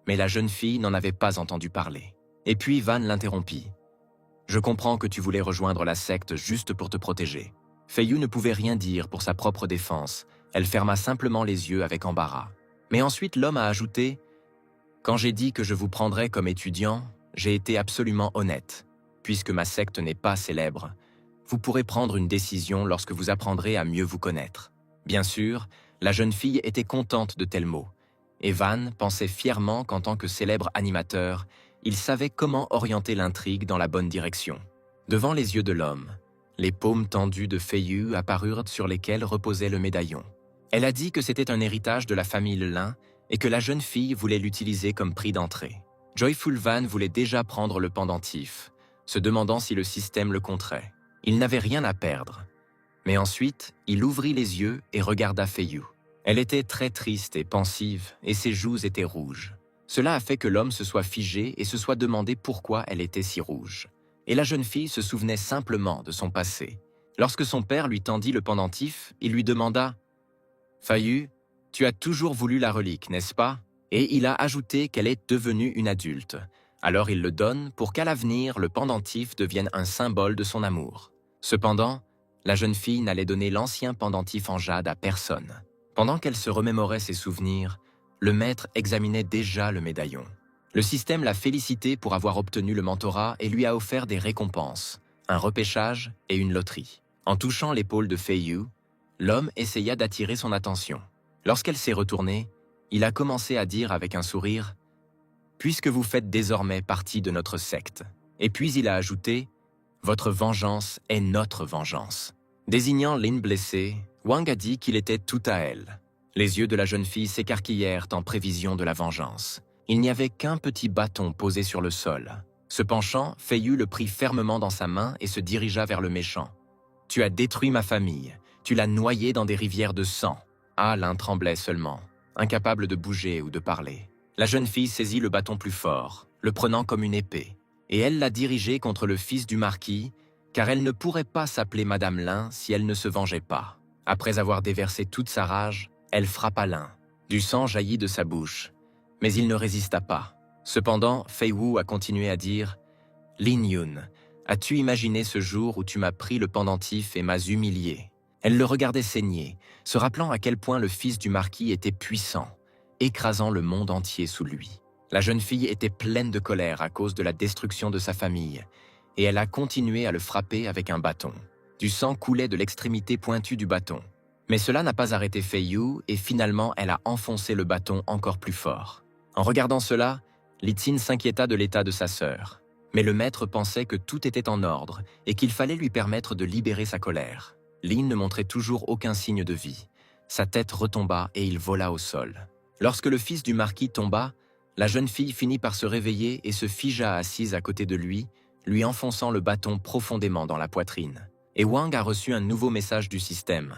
Mais la jeune fille n'en avait pas entendu parler. Et puis Van l'interrompit. « Je comprends que tu voulais rejoindre la secte juste pour te protéger. » Fei Yu ne pouvait rien dire pour sa propre défense. Elle ferma simplement les yeux avec embarras. Mais ensuite l'homme a ajouté « Quand j'ai dit que je vous prendrais comme étudiant, j'ai été absolument honnête. Puisque ma secte n'est pas célèbre, vous pourrez prendre une décision lorsque vous apprendrez à mieux vous connaître. » Bien sûr, la jeune fille était contente de tels mots. Et Van pensait fièrement qu'en tant que célèbre animateur, il savait comment orienter l'intrigue dans la bonne direction. Devant les yeux de l'homme, les paumes tendues de Fei Yu apparurent sur lesquelles reposait le médaillon. Elle a dit que c'était un héritage de la famille Lin et que la jeune fille voulait l'utiliser comme prix d'entrée. Joyful Van voulait déjà prendre le pendentif, se demandant si le système le compterait. Il n'avait rien à perdre. Mais ensuite, il ouvrit les yeux et regarda Fei Yu. Elle était très triste et pensive, et ses joues étaient rouges. Cela a fait que l'homme se soit figé et se soit demandé pourquoi elle était si rouge. Et la jeune fille se souvenait simplement de son passé. Lorsque son père lui tendit le pendentif, il lui demanda « Fei Yu, tu as toujours voulu la relique, n'est-ce pas ?» Et il a ajouté qu'elle est devenue une adulte. Alors il le donne pour qu'à l'avenir, le pendentif devienne un symbole de son amour. Cependant, la jeune fille n'allait donner l'ancien pendentif en jade à personne. Pendant qu'elle se remémorait ses souvenirs, le maître examinait déjà le médaillon. Le système l'a félicité pour avoir obtenu le mentorat et lui a offert des récompenses, un repêchage et une loterie. En touchant l'épaule de Fei Yu, l'homme essaya d'attirer son attention. Lorsqu'elle s'est retournée, il a commencé à dire avec un sourire « Puisque vous faites désormais partie de notre secte ». Et puis il a ajouté « Votre vengeance est notre vengeance ». Désignant Lin blessée, Wang a dit qu'il était tout à elle. Les yeux de la jeune fille s'écarquillèrent en prévision de la vengeance. Il n'y avait qu'un petit bâton posé sur le sol. Se penchant, Fei Yu le prit fermement dans sa main et se dirigea vers le méchant. « Tu as détruit ma famille. Tu l'as noyée dans des rivières de sang. » Ah, l'un tremblait seulement, incapable de bouger ou de parler. La jeune fille saisit le bâton plus fort, le prenant comme une épée, et elle l'a dirigé contre le fils du marquis, car elle ne pourrait pas s'appeler Madame Lin si elle ne se vengeait pas. Après avoir déversé toute sa rage, elle frappa Lin. Du sang jaillit de sa bouche, mais il ne résista pas. Cependant, Fei Wu a continué à dire « Lin Yun, as-tu imaginé ce jour où tu m'as pris le pendentif et m'as humilié ?» Elle le regardait saigner, se rappelant à quel point le fils du marquis était puissant, écrasant le monde entier sous lui. La jeune fille était pleine de colère à cause de la destruction de sa famille, et elle a continué à le frapper avec un bâton. Du sang coulait de l'extrémité pointue du bâton. Mais cela n'a pas arrêté Fei Yu et finalement elle a enfoncé le bâton encore plus fort. En regardant cela, Li Xin s'inquiéta de l'état de sa sœur. Mais le maître pensait que tout était en ordre et qu'il fallait lui permettre de libérer sa colère. Lin ne montrait toujours aucun signe de vie. Sa tête retomba et il vola au sol. Lorsque le fils du marquis tomba, la jeune fille finit par se réveiller et se figea assise à côté de lui enfonçant le bâton profondément dans la poitrine. Et Wang a reçu un nouveau message du système.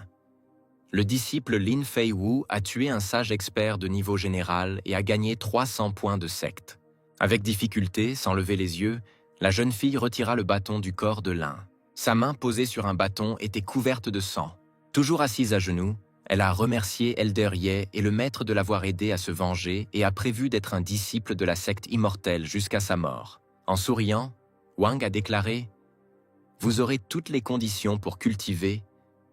Le disciple Lin Fei Wu a tué un sage expert de niveau général et a gagné 300 points de secte. Avec difficulté, sans lever les yeux, la jeune fille retira le bâton du corps de l'un. Sa main posée sur un bâton était couverte de sang. Toujours assise à genoux, elle a remercié Elder Ye et le maître de l'avoir aidé à se venger et a prévu d'être un disciple de la secte immortelle jusqu'à sa mort. En souriant, Wang a déclaré « Vous aurez toutes les conditions pour cultiver,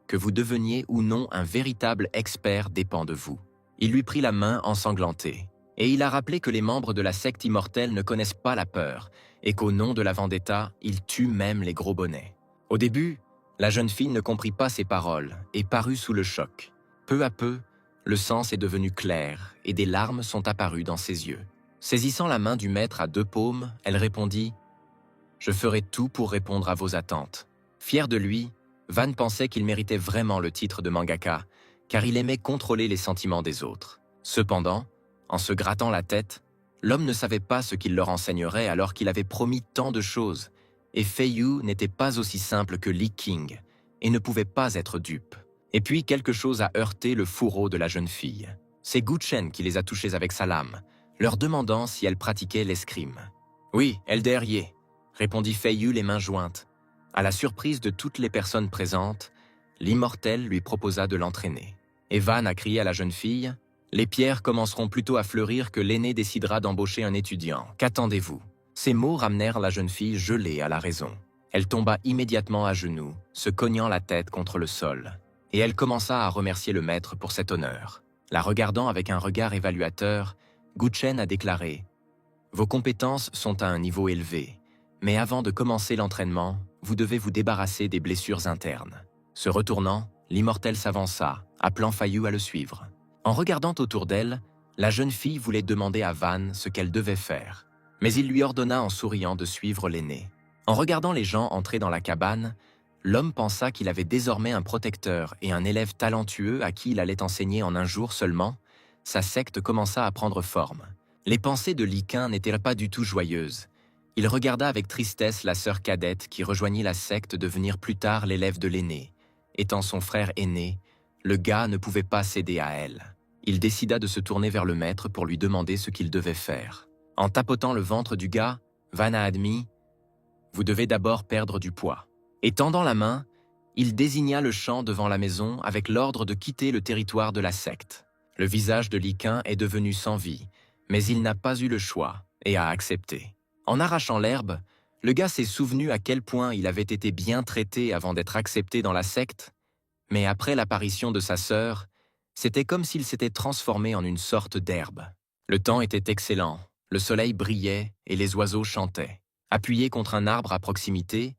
que vous deveniez ou non un véritable expert dépend de vous. » Il lui prit la main ensanglantée. Et il a rappelé que les membres de la secte immortelle ne connaissent pas la peur et qu'au nom de la vendetta, ils tuent même les gros bonnets. Au début, la jeune fille ne comprit pas ces paroles et parut sous le choc. Peu à peu, le sens est devenu clair et des larmes sont apparues dans ses yeux. Saisissant la main du maître à 2 paumes, elle répondit « Je ferai tout pour répondre à vos attentes. » Fier de lui, Van pensait qu'il méritait vraiment le titre de mangaka, car il aimait contrôler les sentiments des autres. Cependant, en se grattant la tête, l'homme ne savait pas ce qu'il leur enseignerait alors qu'il avait promis tant de choses, et Fei Yu n'était pas aussi simple que Li Qing, et ne pouvait pas être dupe. Et puis quelque chose a heurté le fourreau de la jeune fille. C'est Gu Chen qui les a touchés avec sa lame, leur demandant si elle pratiquait l'escrime. « Oui, Elder Ye », répondit Fei Yu les mains jointes. À la surprise de toutes les personnes présentes, l'immortel lui proposa de l'entraîner. Et Van a crié à la jeune fille « Les pierres commenceront plutôt à fleurir que l'aîné décidera d'embaucher un étudiant. Qu'attendez-vous » Ces mots ramenèrent la jeune fille gelée à la raison. Elle tomba immédiatement à genoux, se cognant la tête contre le sol. Et elle commença à remercier le maître pour cet honneur. La regardant avec un regard évaluateur, Gu Chen a déclaré « Vos compétences sont à un niveau élevé, mais avant de commencer l'entraînement, vous devez vous débarrasser des blessures internes. » Se retournant, l'immortel s'avança, appelant Fei Yu à le suivre. En regardant autour d'elle, la jeune fille voulait demander à Van ce qu'elle devait faire. Mais il lui ordonna en souriant de suivre l'aîné. En regardant les gens entrer dans la cabane, l'homme pensa qu'il avait désormais un protecteur et un élève talentueux à qui il allait enseigner en un jour seulement. Sa secte commença à prendre forme. Les pensées de Li Qing n'étaient pas du tout joyeuses. Il regarda avec tristesse la sœur cadette qui rejoignit la secte devenir plus tard l'élève de l'aîné. Étant son frère aîné, le gars ne pouvait pas céder à elle. Il décida de se tourner vers le maître pour lui demander ce qu'il devait faire. En tapotant le ventre du gars, Van a admis « Vous devez d'abord perdre du poids ». Et tendant la main, il désigna le champ devant la maison avec l'ordre de quitter le territoire de la secte. Le visage de Li Qing est devenu sans vie, mais il n'a pas eu le choix et a accepté. En arrachant l'herbe, le gars s'est souvenu à quel point il avait été bien traité avant d'être accepté dans la secte, mais après l'apparition de sa sœur, c'était comme s'il s'était transformé en une sorte d'herbe. Le temps était excellent, le soleil brillait et les oiseaux chantaient. Appuyé contre un arbre à proximité,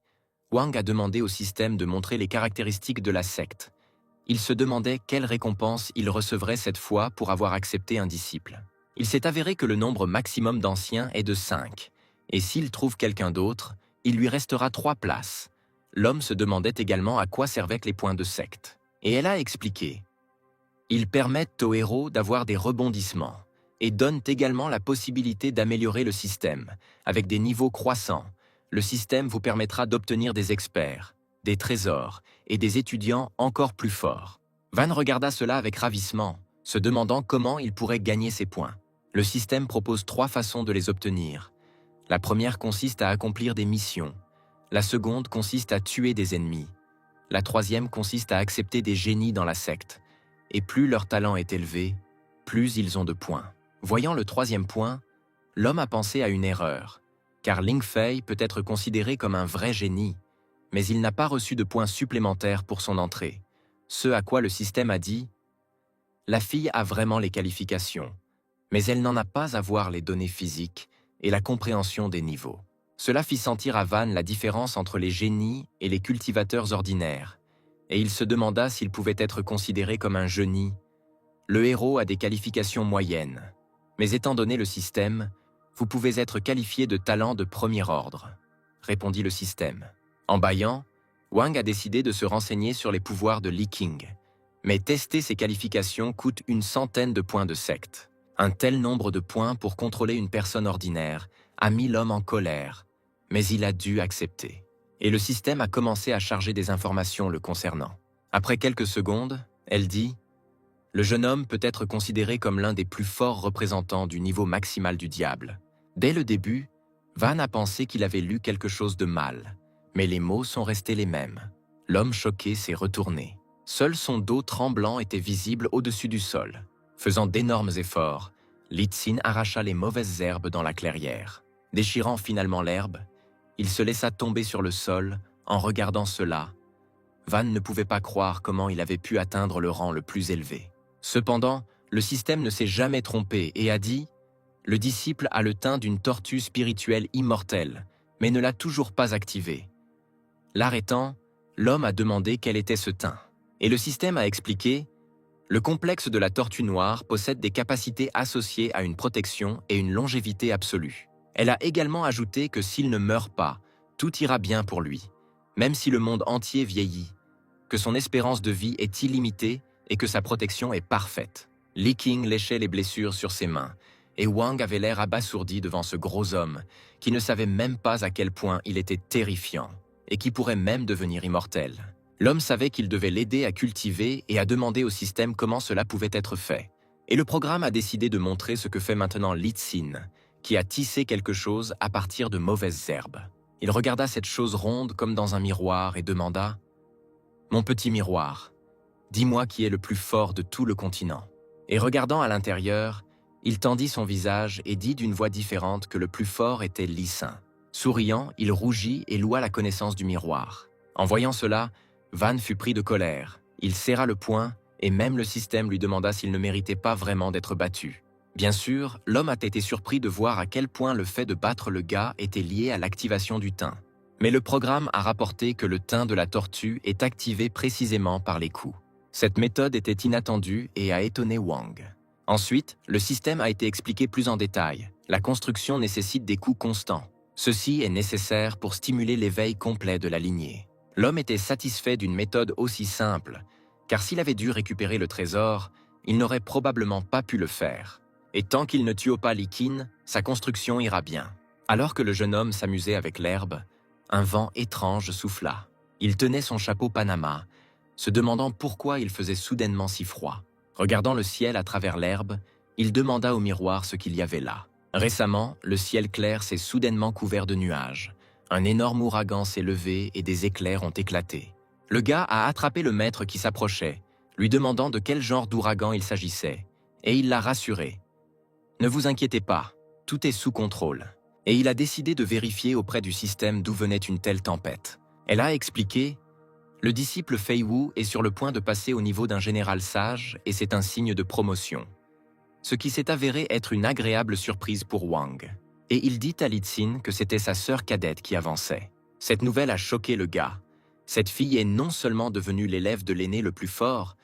Wang a demandé au système de montrer les caractéristiques de la secte. Il se demandait quelle récompense il recevrait cette fois pour avoir accepté un disciple. Il s'est avéré que le nombre maximum d'anciens est de 5, et s'il trouve quelqu'un d'autre, il lui restera 3 places. L'homme se demandait également à quoi servaient les points de secte. Et elle a expliqué. Ils permettent aux héros d'avoir des rebondissements et donnent également la possibilité d'améliorer le système. Avec des niveaux croissants, le système vous permettra d'obtenir des experts, des trésors et des étudiants encore plus forts. Van regarda cela avec ravissement, se demandant comment il pourrait gagner ces points. Le système propose 3 façons de les obtenir. La première consiste à accomplir des missions. La seconde consiste à tuer des ennemis. La troisième consiste à accepter des génies dans la secte. Et plus leur talent est élevé, plus ils ont de points. Voyant le 3e point, l'homme a pensé à une erreur, car Ling Fei peut être considéré comme un vrai génie, mais il n'a pas reçu de points supplémentaires pour son entrée. Ce à quoi le système a dit « La fille a vraiment les qualifications, mais elle n'en a pas à voir les données physiques et la compréhension des niveaux. » Cela fit sentir à Van la différence entre les génies et les cultivateurs ordinaires, et il se demanda s'il pouvait être considéré comme un génie. Le héros a des qualifications moyennes, mais étant donné le système, vous pouvez être qualifié de talent de premier ordre, répondit le système. En bâillant, Wang a décidé de se renseigner sur les pouvoirs de Li Qing. Mais tester ses qualifications coûte une centaine de points de secte. Un tel nombre de points pour contrôler une personne ordinaire a mis l'homme en colère, mais il a dû accepter. Et le système a commencé à charger des informations le concernant. Après quelques secondes, elle dit « Le jeune homme peut être considéré comme l'un des plus forts représentants du niveau maximal du diable. » Dès le début, Van a pensé qu'il avait lu quelque chose de mal, mais les mots sont restés les mêmes. L'homme choqué s'est retourné. Seul son dos tremblant était visible au-dessus du sol. Faisant d'énormes efforts, Li Xin arracha les mauvaises herbes dans la clairière. Déchirant finalement l'herbe, il se laissa tomber sur le sol en regardant cela. Van ne pouvait pas croire comment il avait pu atteindre le rang le plus élevé. Cependant, le système ne s'est jamais trompé et a dit « Le disciple a le teint d'une tortue spirituelle immortelle, mais ne l'a toujours pas activé. » L'arrêtant, l'homme a demandé quel était ce teint. Et le système a expliqué « Le complexe de la tortue noire possède des capacités associées à une protection et une longévité absolue. » Elle a également ajouté que s'il ne meurt pas, tout ira bien pour lui, même si le monde entier vieillit, que son espérance de vie est illimitée et que sa protection est parfaite. Li Qing léchait les blessures sur ses mains, et Wang avait l'air abasourdi devant ce gros homme, qui ne savait même pas à quel point il était terrifiant, et qui pourrait même devenir immortel. L'homme savait qu'il devait l'aider à cultiver et a demandé au système comment cela pouvait être fait. Et le programme a décidé de montrer ce que fait maintenant Li Xin, qui a tissé quelque chose à partir de mauvaises herbes. Il regarda cette chose ronde comme dans un miroir et demanda « Mon petit miroir, dis-moi qui est le plus fort de tout le continent. » Et regardant à l'intérieur, il tendit son visage et dit d'une voix différente que le plus fort était Li Xin. Souriant, il rougit et loua la connaissance du miroir. En voyant cela, Van fut pris de colère. Il serra le poing et même le système lui demanda s'il ne méritait pas vraiment d'être battu. Bien sûr, l'homme a été surpris de voir à quel point le fait de battre le gars était lié à l'activation du teint. Mais le programme a rapporté que le teint de la tortue est activé précisément par les coups. Cette méthode était inattendue et a étonné Wang. Ensuite, le système a été expliqué plus en détail. La construction nécessite des coups constants. Ceci est nécessaire pour stimuler l'éveil complet de la lignée. L'homme était satisfait d'une méthode aussi simple, car s'il avait dû récupérer le trésor, il n'aurait probablement pas pu le faire. Et tant qu'il ne tue pas Li Qin, sa construction ira bien. Alors que le jeune homme s'amusait avec l'herbe, un vent étrange souffla. Il tenait son chapeau Panama, se demandant pourquoi il faisait soudainement si froid. Regardant le ciel à travers l'herbe, il demanda au miroir ce qu'il y avait là. Récemment, le ciel clair s'est soudainement couvert de nuages. Un énorme ouragan s'est levé et des éclairs ont éclaté. Le gars a attrapé le maître qui s'approchait, lui demandant de quel genre d'ouragan il s'agissait, et il l'a rassuré. « Ne vous inquiétez pas, tout est sous contrôle. » Et il a décidé de vérifier auprès du système d'où venait une telle tempête. Elle a expliqué « Le disciple Fei Wu est sur le point de passer au niveau d'un général sage et c'est un signe de promotion. » Ce qui s'est avéré être une agréable surprise pour Wang. Et il dit à Li Xin que c'était sa sœur cadette qui avançait. Cette nouvelle a choqué le gars. Cette fille est non seulement devenue l'élève de l'aîné le plus fort,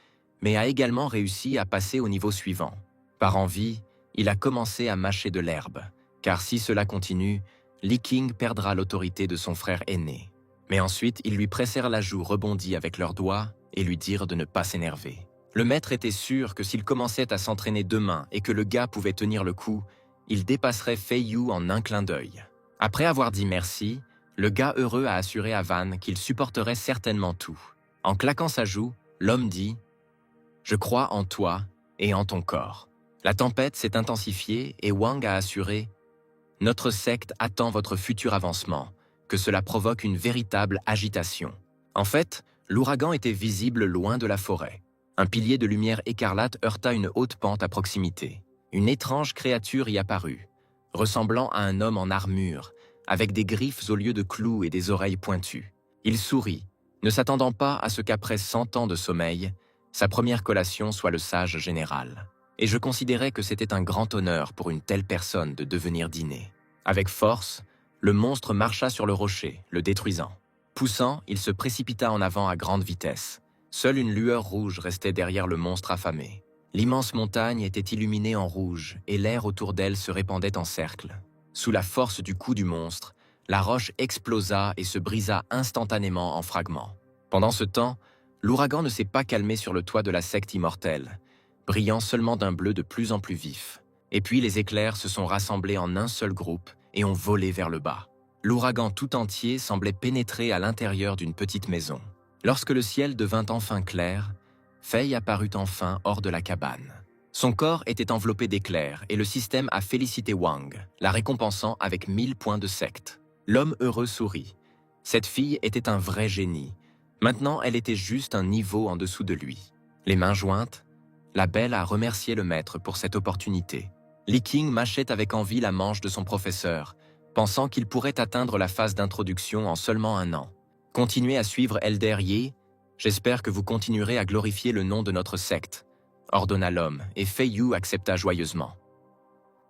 mais a également réussi à passer au niveau suivant. Par envie, il a commencé à mâcher de l'herbe, car si cela continue, Li Qing perdra l'autorité de son frère aîné. Mais ensuite, ils lui pressèrent la joue rebondie avec leurs doigts et lui dirent de ne pas s'énerver. Le maître était sûr que s'il commençait à s'entraîner demain et que le gars pouvait tenir le coup, il dépasserait Fei Yu en un clin d'œil. Après avoir dit merci, le gars heureux a assuré à Van qu'il supporterait certainement tout. En claquant sa joue, l'homme dit « Je crois en toi et en ton corps. » La tempête s'est intensifiée et Wang a assuré « Notre secte attend votre futur avancement, que cela provoque une véritable agitation. » En fait, l'ouragan était visible loin de la forêt. Un pilier de lumière écarlate heurta une haute pente à proximité. Une étrange créature y apparut, ressemblant à un homme en armure, avec des griffes au lieu de clous et des oreilles pointues. Il sourit, ne s'attendant pas à ce qu'après 100 ans de sommeil, sa première collation soit le sage général. Et je considérais que c'était un grand honneur pour une telle personne de devenir dîner. Avec force, Le monstre marcha sur le rocher, le détruisant. Poussant, il se précipita en avant à grande vitesse. Seule une lueur rouge restait derrière le monstre affamé. L'immense montagne était illuminée en rouge et l'air autour d'elle se répandait en cercle. Sous la force du coup du monstre, la roche explosa et se brisa instantanément en fragments. Pendant ce temps, l'ouragan ne s'est pas calmé sur le toit de la secte immortelle, brillant seulement d'un bleu de plus en plus vif. Et puis les éclairs se sont rassemblés en un seul groupe et ont volé vers le bas. L'ouragan tout entier semblait pénétrer à l'intérieur d'une petite maison. Lorsque le ciel devint enfin clair, Faye apparut enfin hors de la cabane. Son corps était enveloppé d'éclairs et le système a félicité Wang, la récompensant avec 1000 points de secte. L'homme heureux sourit. Cette fille était un vrai génie. Maintenant, elle était juste un niveau en dessous de lui. Les mains jointes, la belle a remercié le maître pour cette opportunité. Li Qing mâchait avec envie la manche de son professeur, pensant qu'il pourrait atteindre la phase d'introduction en seulement 1 an. Continuez à suivre Elder Yi. J'espère que vous continuerez à glorifier le nom de notre secte, ordonna l'homme, et Fei Yu accepta joyeusement.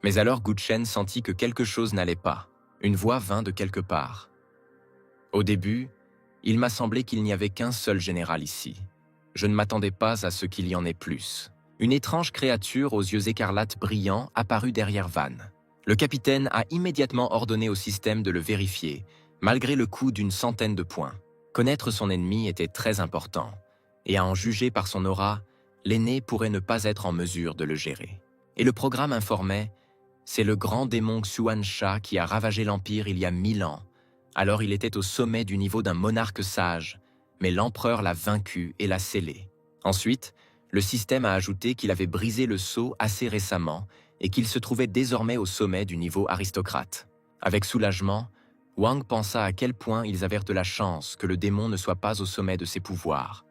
Mais alors Gu Chen sentit que quelque chose n'allait pas. Une voix vint de quelque part. Au début, il m'a semblé qu'il n'y avait qu'un seul général ici. Je ne m'attendais pas à ce qu'il y en ait plus. Une étrange créature aux yeux écarlates brillants apparut derrière Van. Le capitaine a immédiatement ordonné au système de le vérifier, malgré le coût d'une centaine de points. Connaître son ennemi était très important, et à en juger par son aura, l'aîné pourrait ne pas être en mesure de le gérer. Et le programme informait, c'est le grand démon Xuan Sha qui a ravagé l'Empire il y a 1000 ans. Alors il était au sommet du niveau d'un monarque sage, mais l'empereur l'a vaincu et l'a scellé. Ensuite, le système a ajouté qu'il avait brisé le sceau assez récemment et qu'il se trouvait désormais au sommet du niveau aristocrate. Avec soulagement, Wang pensa à quel point ils avaient de la chance que le démon ne soit pas au sommet de ses pouvoirs.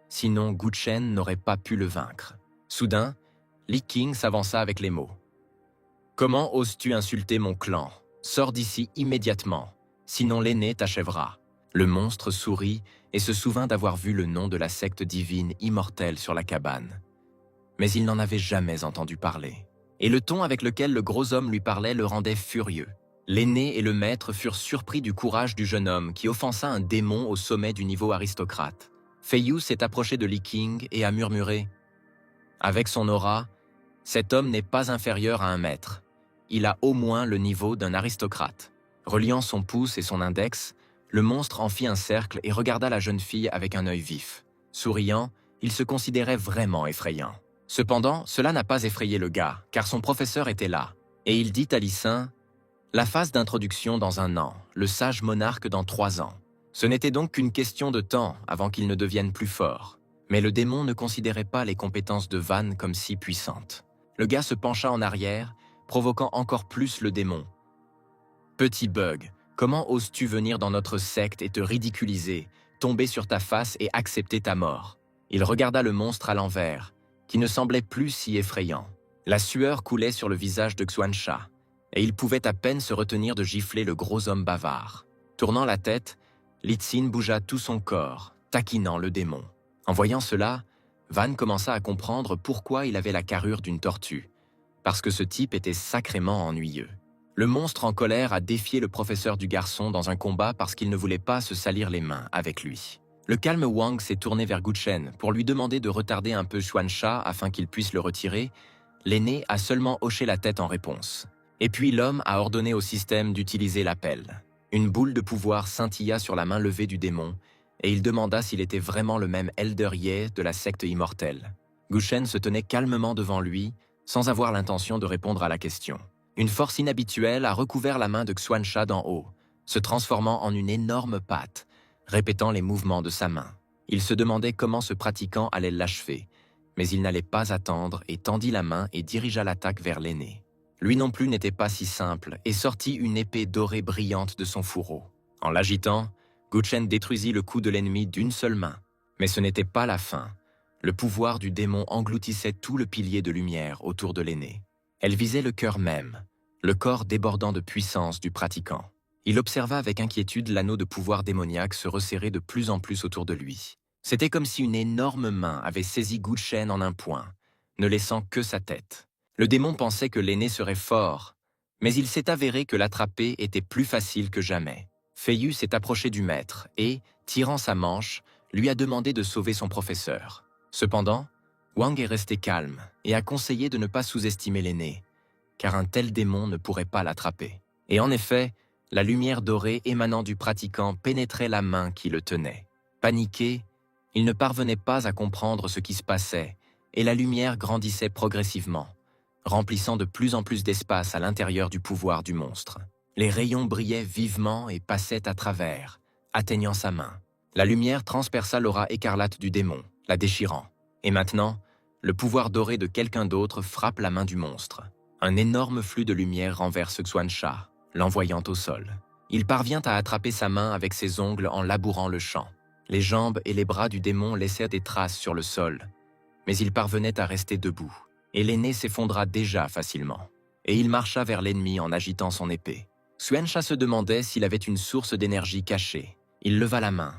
Sinon, Gu Chen n'aurait pas pu le vaincre. Soudain, Li Qing s'avança avec les mots. « Comment oses-tu insulter mon clan? Sors d'ici immédiatement, sinon l'aîné t'achèvera. » Le monstre sourit et se souvint d'avoir vu le nom de la secte divine immortelle sur la cabane. Mais il n'en avait jamais entendu parler. Et le ton avec lequel le gros homme lui parlait le rendait furieux. L'aîné et le maître furent surpris du courage du jeune homme qui offensa un démon au sommet du niveau aristocrate. Fei Yu s'est approché de Li Qing et a murmuré « Avec son aura, cet homme n'est pas inférieur à un maître. Il a au moins le niveau d'un aristocrate. » Reliant son pouce et son index, le monstre en fit un cercle et regarda la jeune fille avec un œil vif. Souriant, il se considérait vraiment effrayant. Cependant, cela n'a pas effrayé le gars, car son professeur était là. Et il dit à Li Xin « La phase d'introduction dans 1 an, le sage monarque dans 3 ans. Ce n'était donc qu'une question de temps avant qu'il ne devienne plus fort. » Mais le démon ne considérait pas les compétences de Van comme si puissantes. Le gars se pencha en arrière, provoquant encore plus le démon. « Petit bug, comment oses-tu venir dans notre secte et te ridiculiser, tomber sur ta face et accepter ta mort ?» Il regarda le monstre à l'envers, qui ne semblait plus si effrayant. La sueur coulait sur le visage de Xuan Sha, et il pouvait à peine se retenir de gifler le gros homme bavard. Tournant la tête, Li Xin bougea tout son corps, taquinant le démon. En voyant cela, Van commença à comprendre pourquoi il avait la carrure d'une tortue, parce que ce type était sacrément ennuyeux. Le monstre en colère a défié le professeur du garçon dans un combat parce qu'il ne voulait pas se salir les mains avec lui. Le calme Wang s'est tourné vers Gu Chen pour lui demander de retarder un peu Xuan Sha afin qu'il puisse le retirer. L'aîné a seulement hoché la tête en réponse. Et puis l'homme a ordonné au système d'utiliser l'appel. Une boule de pouvoir scintilla sur la main levée du démon, et il demanda s'il était vraiment le même Elder Ye de la secte immortelle. Gu Chen se tenait calmement devant lui, sans avoir l'intention de répondre à la question. Une force inhabituelle a recouvert la main de Xuan Sha d'en haut, se transformant en une énorme patte, répétant les mouvements de sa main. Il se demandait comment ce pratiquant allait l'achever, mais il n'allait pas attendre et tendit la main et dirigea l'attaque vers l'aîné. Lui non plus n'était pas si simple et sortit une épée dorée brillante de son fourreau. En l'agitant, Gu Chen détruisit le coup de l'ennemi d'une seule main. Mais ce n'était pas la fin. Le pouvoir du démon engloutissait tout le pilier de lumière autour de l'aîné. Elle visait le cœur même, le corps débordant de puissance du pratiquant. Il observa avec inquiétude l'anneau de pouvoir démoniaque se resserrer de plus en plus autour de lui. C'était comme si une énorme main avait saisi Gu Chen en un point, ne laissant que sa tête. Le démon pensait que l'aîné serait fort, Mais il s'est avéré que l'attraper était plus facile que jamais. Feiyu s'est approché du maître et, tirant sa manche, lui a demandé de sauver son professeur. Cependant, Wang est resté calme et a conseillé de ne pas sous-estimer l'aîné, car un tel démon ne pourrait pas l'attraper. Et en effet, la lumière dorée émanant du pratiquant pénétrait la main qui le tenait. Paniqué, il ne parvenait pas à comprendre ce qui se passait, et la lumière grandissait progressivement, remplissant de plus en plus d'espace à l'intérieur du pouvoir du monstre. Les rayons brillaient vivement et passaient à travers, atteignant sa main. La lumière transperça l'aura écarlate du démon, la déchirant. Et maintenant, le pouvoir doré de quelqu'un d'autre frappe la main du monstre. Un énorme flux de lumière renverse Xuancha, l'envoyant au sol. Il parvient à attraper sa main avec ses ongles en labourant le champ. Les jambes et les bras du démon laissèrent des traces sur le sol, mais il parvenait à rester debout, et l'aîné s'effondra déjà facilement. Et il marcha vers l'ennemi en agitant son épée. Xuancha se demandait s'il avait une source d'énergie cachée. Il leva la main,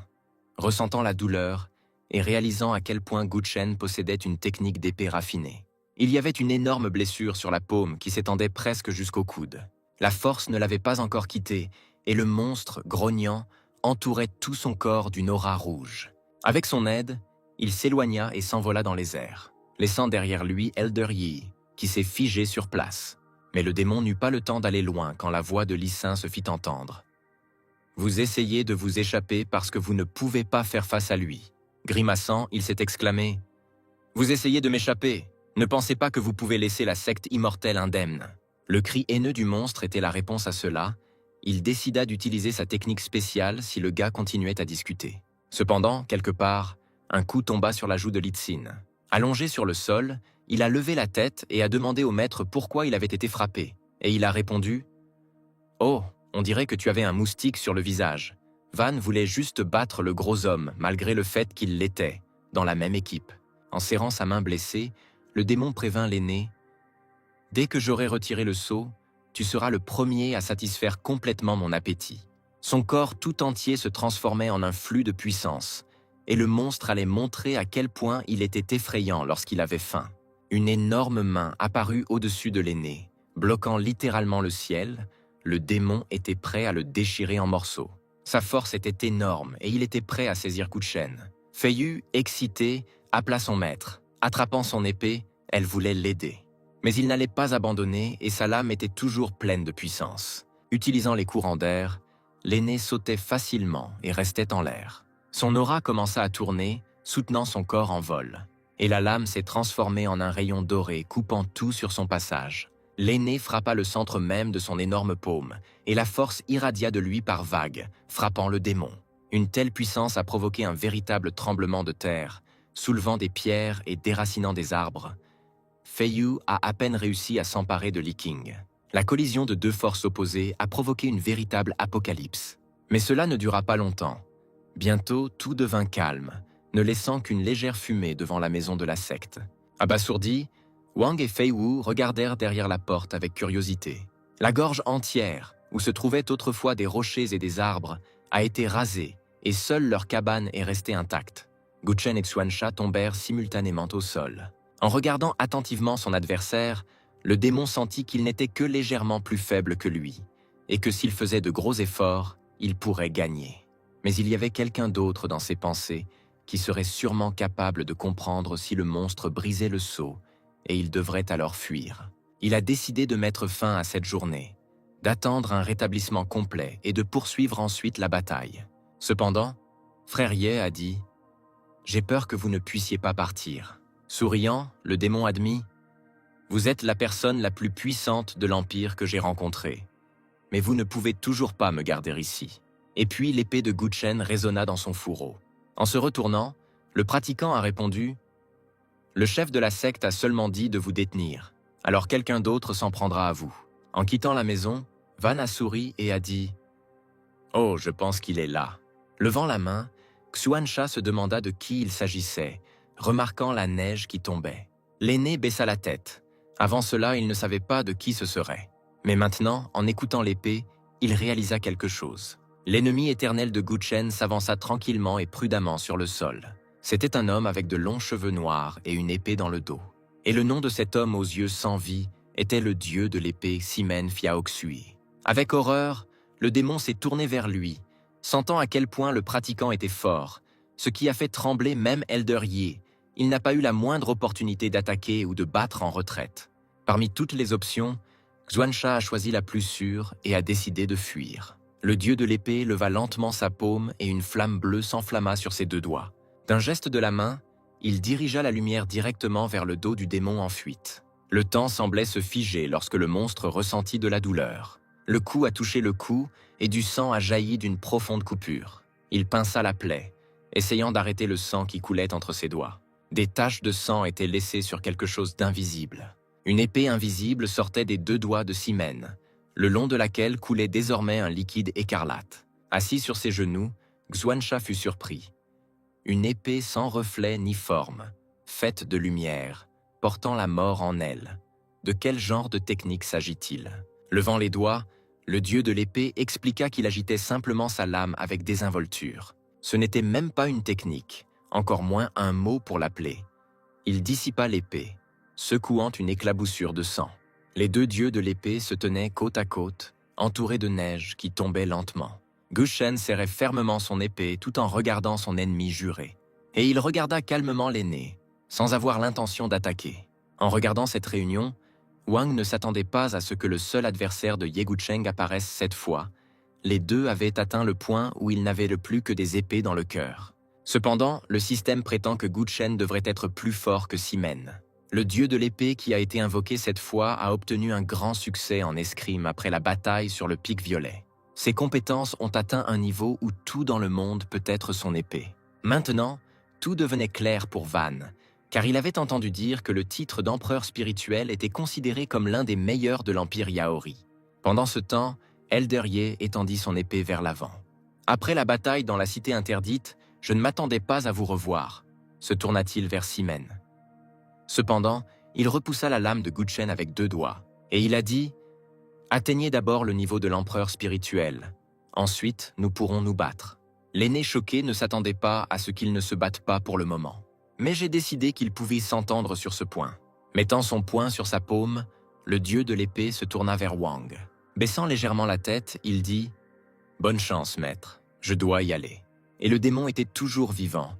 ressentant la douleur et réalisant à quel point Guchen possédait une technique d'épée raffinée. Il y avait une énorme blessure sur la paume qui s'étendait presque jusqu'au coude. La force ne l'avait pas encore quitté, et le monstre, grognant, entourait tout son corps d'une aura rouge. Avec son aide, il s'éloigna et s'envola dans les airs, laissant derrière lui Elder Yi, qui s'est figé sur place. Mais le démon n'eut pas le temps d'aller loin quand la voix de Lee Sin se fit entendre. « Vous essayez de vous échapper parce que vous ne pouvez pas faire face à lui. » Grimaçant, il s'est exclamé « Vous essayez de m'échapper. Ne pensez pas que vous pouvez laisser la secte immortelle indemne. » Le cri haineux du monstre était la réponse à cela. Il décida d'utiliser sa technique spéciale si le gars continuait à discuter. Cependant, quelque part, un coup tomba sur la joue de Lee Sin. Allongé sur le sol, il a levé la tête et a demandé au maître pourquoi il avait été frappé. Et il a répondu « Oh, on dirait que tu avais un moustique sur le visage. Van voulait juste battre le gros homme, malgré le fait qu'il l'était, dans la même équipe. » En serrant sa main blessée, le démon prévint l'aîné « Dès que j'aurai retiré le sceau, tu seras le premier à satisfaire complètement mon appétit. » Son corps tout entier se transformait en un flux de puissance, et le monstre allait montrer à quel point il était effrayant lorsqu'il avait faim. Une énorme main apparut au-dessus de l'aîné, bloquant littéralement le ciel. Le démon était prêt à le déchirer en morceaux. Sa force était énorme et il était prêt à saisir Guchen. Feiyu, excité, appela son maître. Attrapant son épée, elle voulait l'aider. Mais il n'allait pas abandonner et sa lame était toujours pleine de puissance. Utilisant les courants d'air, l'aîné sautait facilement et restait en l'air. Son aura commença à tourner, soutenant son corps en vol. Et la lame s'est transformée en un rayon doré, coupant tout sur son passage. L'aîné frappa le centre même de son énorme paume, et la force irradia de lui par vagues, frappant le démon. Une telle puissance a provoqué un véritable tremblement de terre, soulevant des pierres et déracinant des arbres. Feiyu a à peine réussi à s'emparer de Li King. La collision de deux forces opposées a provoqué une véritable apocalypse. Mais cela ne dura pas longtemps. Bientôt, tout devint calme, ne laissant qu'une légère fumée devant la maison de la secte. Abasourdis, Wang et Feiyu regardèrent derrière la porte avec curiosité. La gorge entière, où se trouvaient autrefois des rochers et des arbres, a été rasée et seule leur cabane est restée intacte. Guchen et Xuancha tombèrent simultanément au sol. En regardant attentivement son adversaire, le démon sentit qu'il n'était que légèrement plus faible que lui, et que s'il faisait de gros efforts, il pourrait gagner. Mais il y avait quelqu'un d'autre dans ses pensées qui serait sûrement capable de comprendre si le monstre brisait le sceau, et il devrait alors fuir. Il a décidé de mettre fin à cette journée, d'attendre un rétablissement complet et de poursuivre ensuite la bataille. Cependant, Frère Ye a dit « J'ai peur que vous ne puissiez pas partir. » Souriant, le démon admit « Vous êtes la personne la plus puissante de l'Empire que j'ai rencontrée, mais vous ne pouvez toujours pas me garder ici. » Et puis l'épée de Guchen résonna dans son fourreau. En se retournant, le pratiquant a répondu « Le chef de la secte a seulement dit de vous détenir, alors quelqu'un d'autre s'en prendra à vous. » En quittant la maison, Van a souri et a dit « Oh, je pense qu'il est là. » Levant la main, Xuancha se demanda de qui il s'agissait, remarquant la neige qui tombait. L'aîné baissa la tête. Avant cela, il ne savait pas de qui ce serait. Mais maintenant, en écoutant l'épée, il réalisa quelque chose. L'ennemi éternel de Guchen s'avança tranquillement et prudemment sur le sol. C'était un homme avec de longs cheveux noirs et une épée dans le dos. Et le nom de cet homme aux yeux sans vie était le dieu de l'épée Simen Fiaoxui. Avec horreur, le démon s'est tourné vers lui, sentant à quel point le pratiquant était fort, ce qui a fait trembler même Elder Yi. Il n'a pas eu la moindre opportunité d'attaquer ou de battre en retraite. Parmi toutes les options, Xuancha a choisi la plus sûre et a décidé de fuir. Le dieu de l'épée leva lentement sa paume et une flamme bleue s'enflamma sur ses 2 doigts. D'un geste de la main, il dirigea la lumière directement vers le dos du démon en fuite. Le temps semblait se figer lorsque le monstre ressentit de la douleur. Le coup a touché le cou et du sang a jailli d'une profonde coupure. Il pinça la plaie, essayant d'arrêter le sang qui coulait entre ses doigts. Des taches de sang étaient laissées sur quelque chose d'invisible. Une épée invisible sortait des 2 doigts de Simen, le long de laquelle coulait désormais un liquide écarlate. Assis sur ses genoux, Xuancha fut surpris. Une épée sans reflet ni forme, faite de lumière, portant la mort en elle. De quel genre de technique s'agit-il? Levant les doigts, le dieu de l'épée expliqua qu'il agitait simplement sa lame avec désinvolture. Ce n'était même pas une technique, encore moins un mot pour l'appeler. Il dissipa l'épée, secouant une éclaboussure de sang. Les 2 dieux de l'épée se tenaient côte à côte, entourés de neige qui tombait lentement. Guchen serrait fermement son épée tout en regardant son ennemi juré. Et il regarda calmement l'aîné, sans avoir l'intention d'attaquer. En regardant cette réunion, Wang ne s'attendait pas à ce que le seul adversaire de Ye Gucheng apparaisse cette fois. Les 2 avaient atteint le point où ils n'avaient plus que des épées dans le cœur. Cependant, le système prétend que Guchen devrait être plus fort que Simen. Le dieu de l'épée qui a été invoqué cette fois a obtenu un grand succès en escrime après la bataille sur le pic violet. Ses compétences ont atteint un niveau où tout dans le monde peut être son épée. Maintenant, tout devenait clair pour Van, car il avait entendu dire que le titre d'empereur spirituel était considéré comme l'un des meilleurs de l'Empire Yaori. Pendant ce temps, Elder Yi étendit son épée vers l'avant. « Après la bataille dans la cité interdite, je ne m'attendais pas à vous revoir », se tourna-t-il vers Simen. Cependant, il repoussa la lame de Guchen avec 2 doigts, et il a dit « Atteignez d'abord le niveau de l'empereur spirituel. Ensuite, nous pourrons nous battre. » L'aîné choqué ne s'attendait pas à ce qu'ils ne se battent pas pour le moment. Mais j'ai décidé qu'ils pouvaient s'entendre sur ce point. Mettant son poing sur sa paume, le dieu de l'épée se tourna vers Wang. Baissant légèrement la tête, il dit « Bonne chance, maître, je dois y aller. » Et le démon était toujours vivant.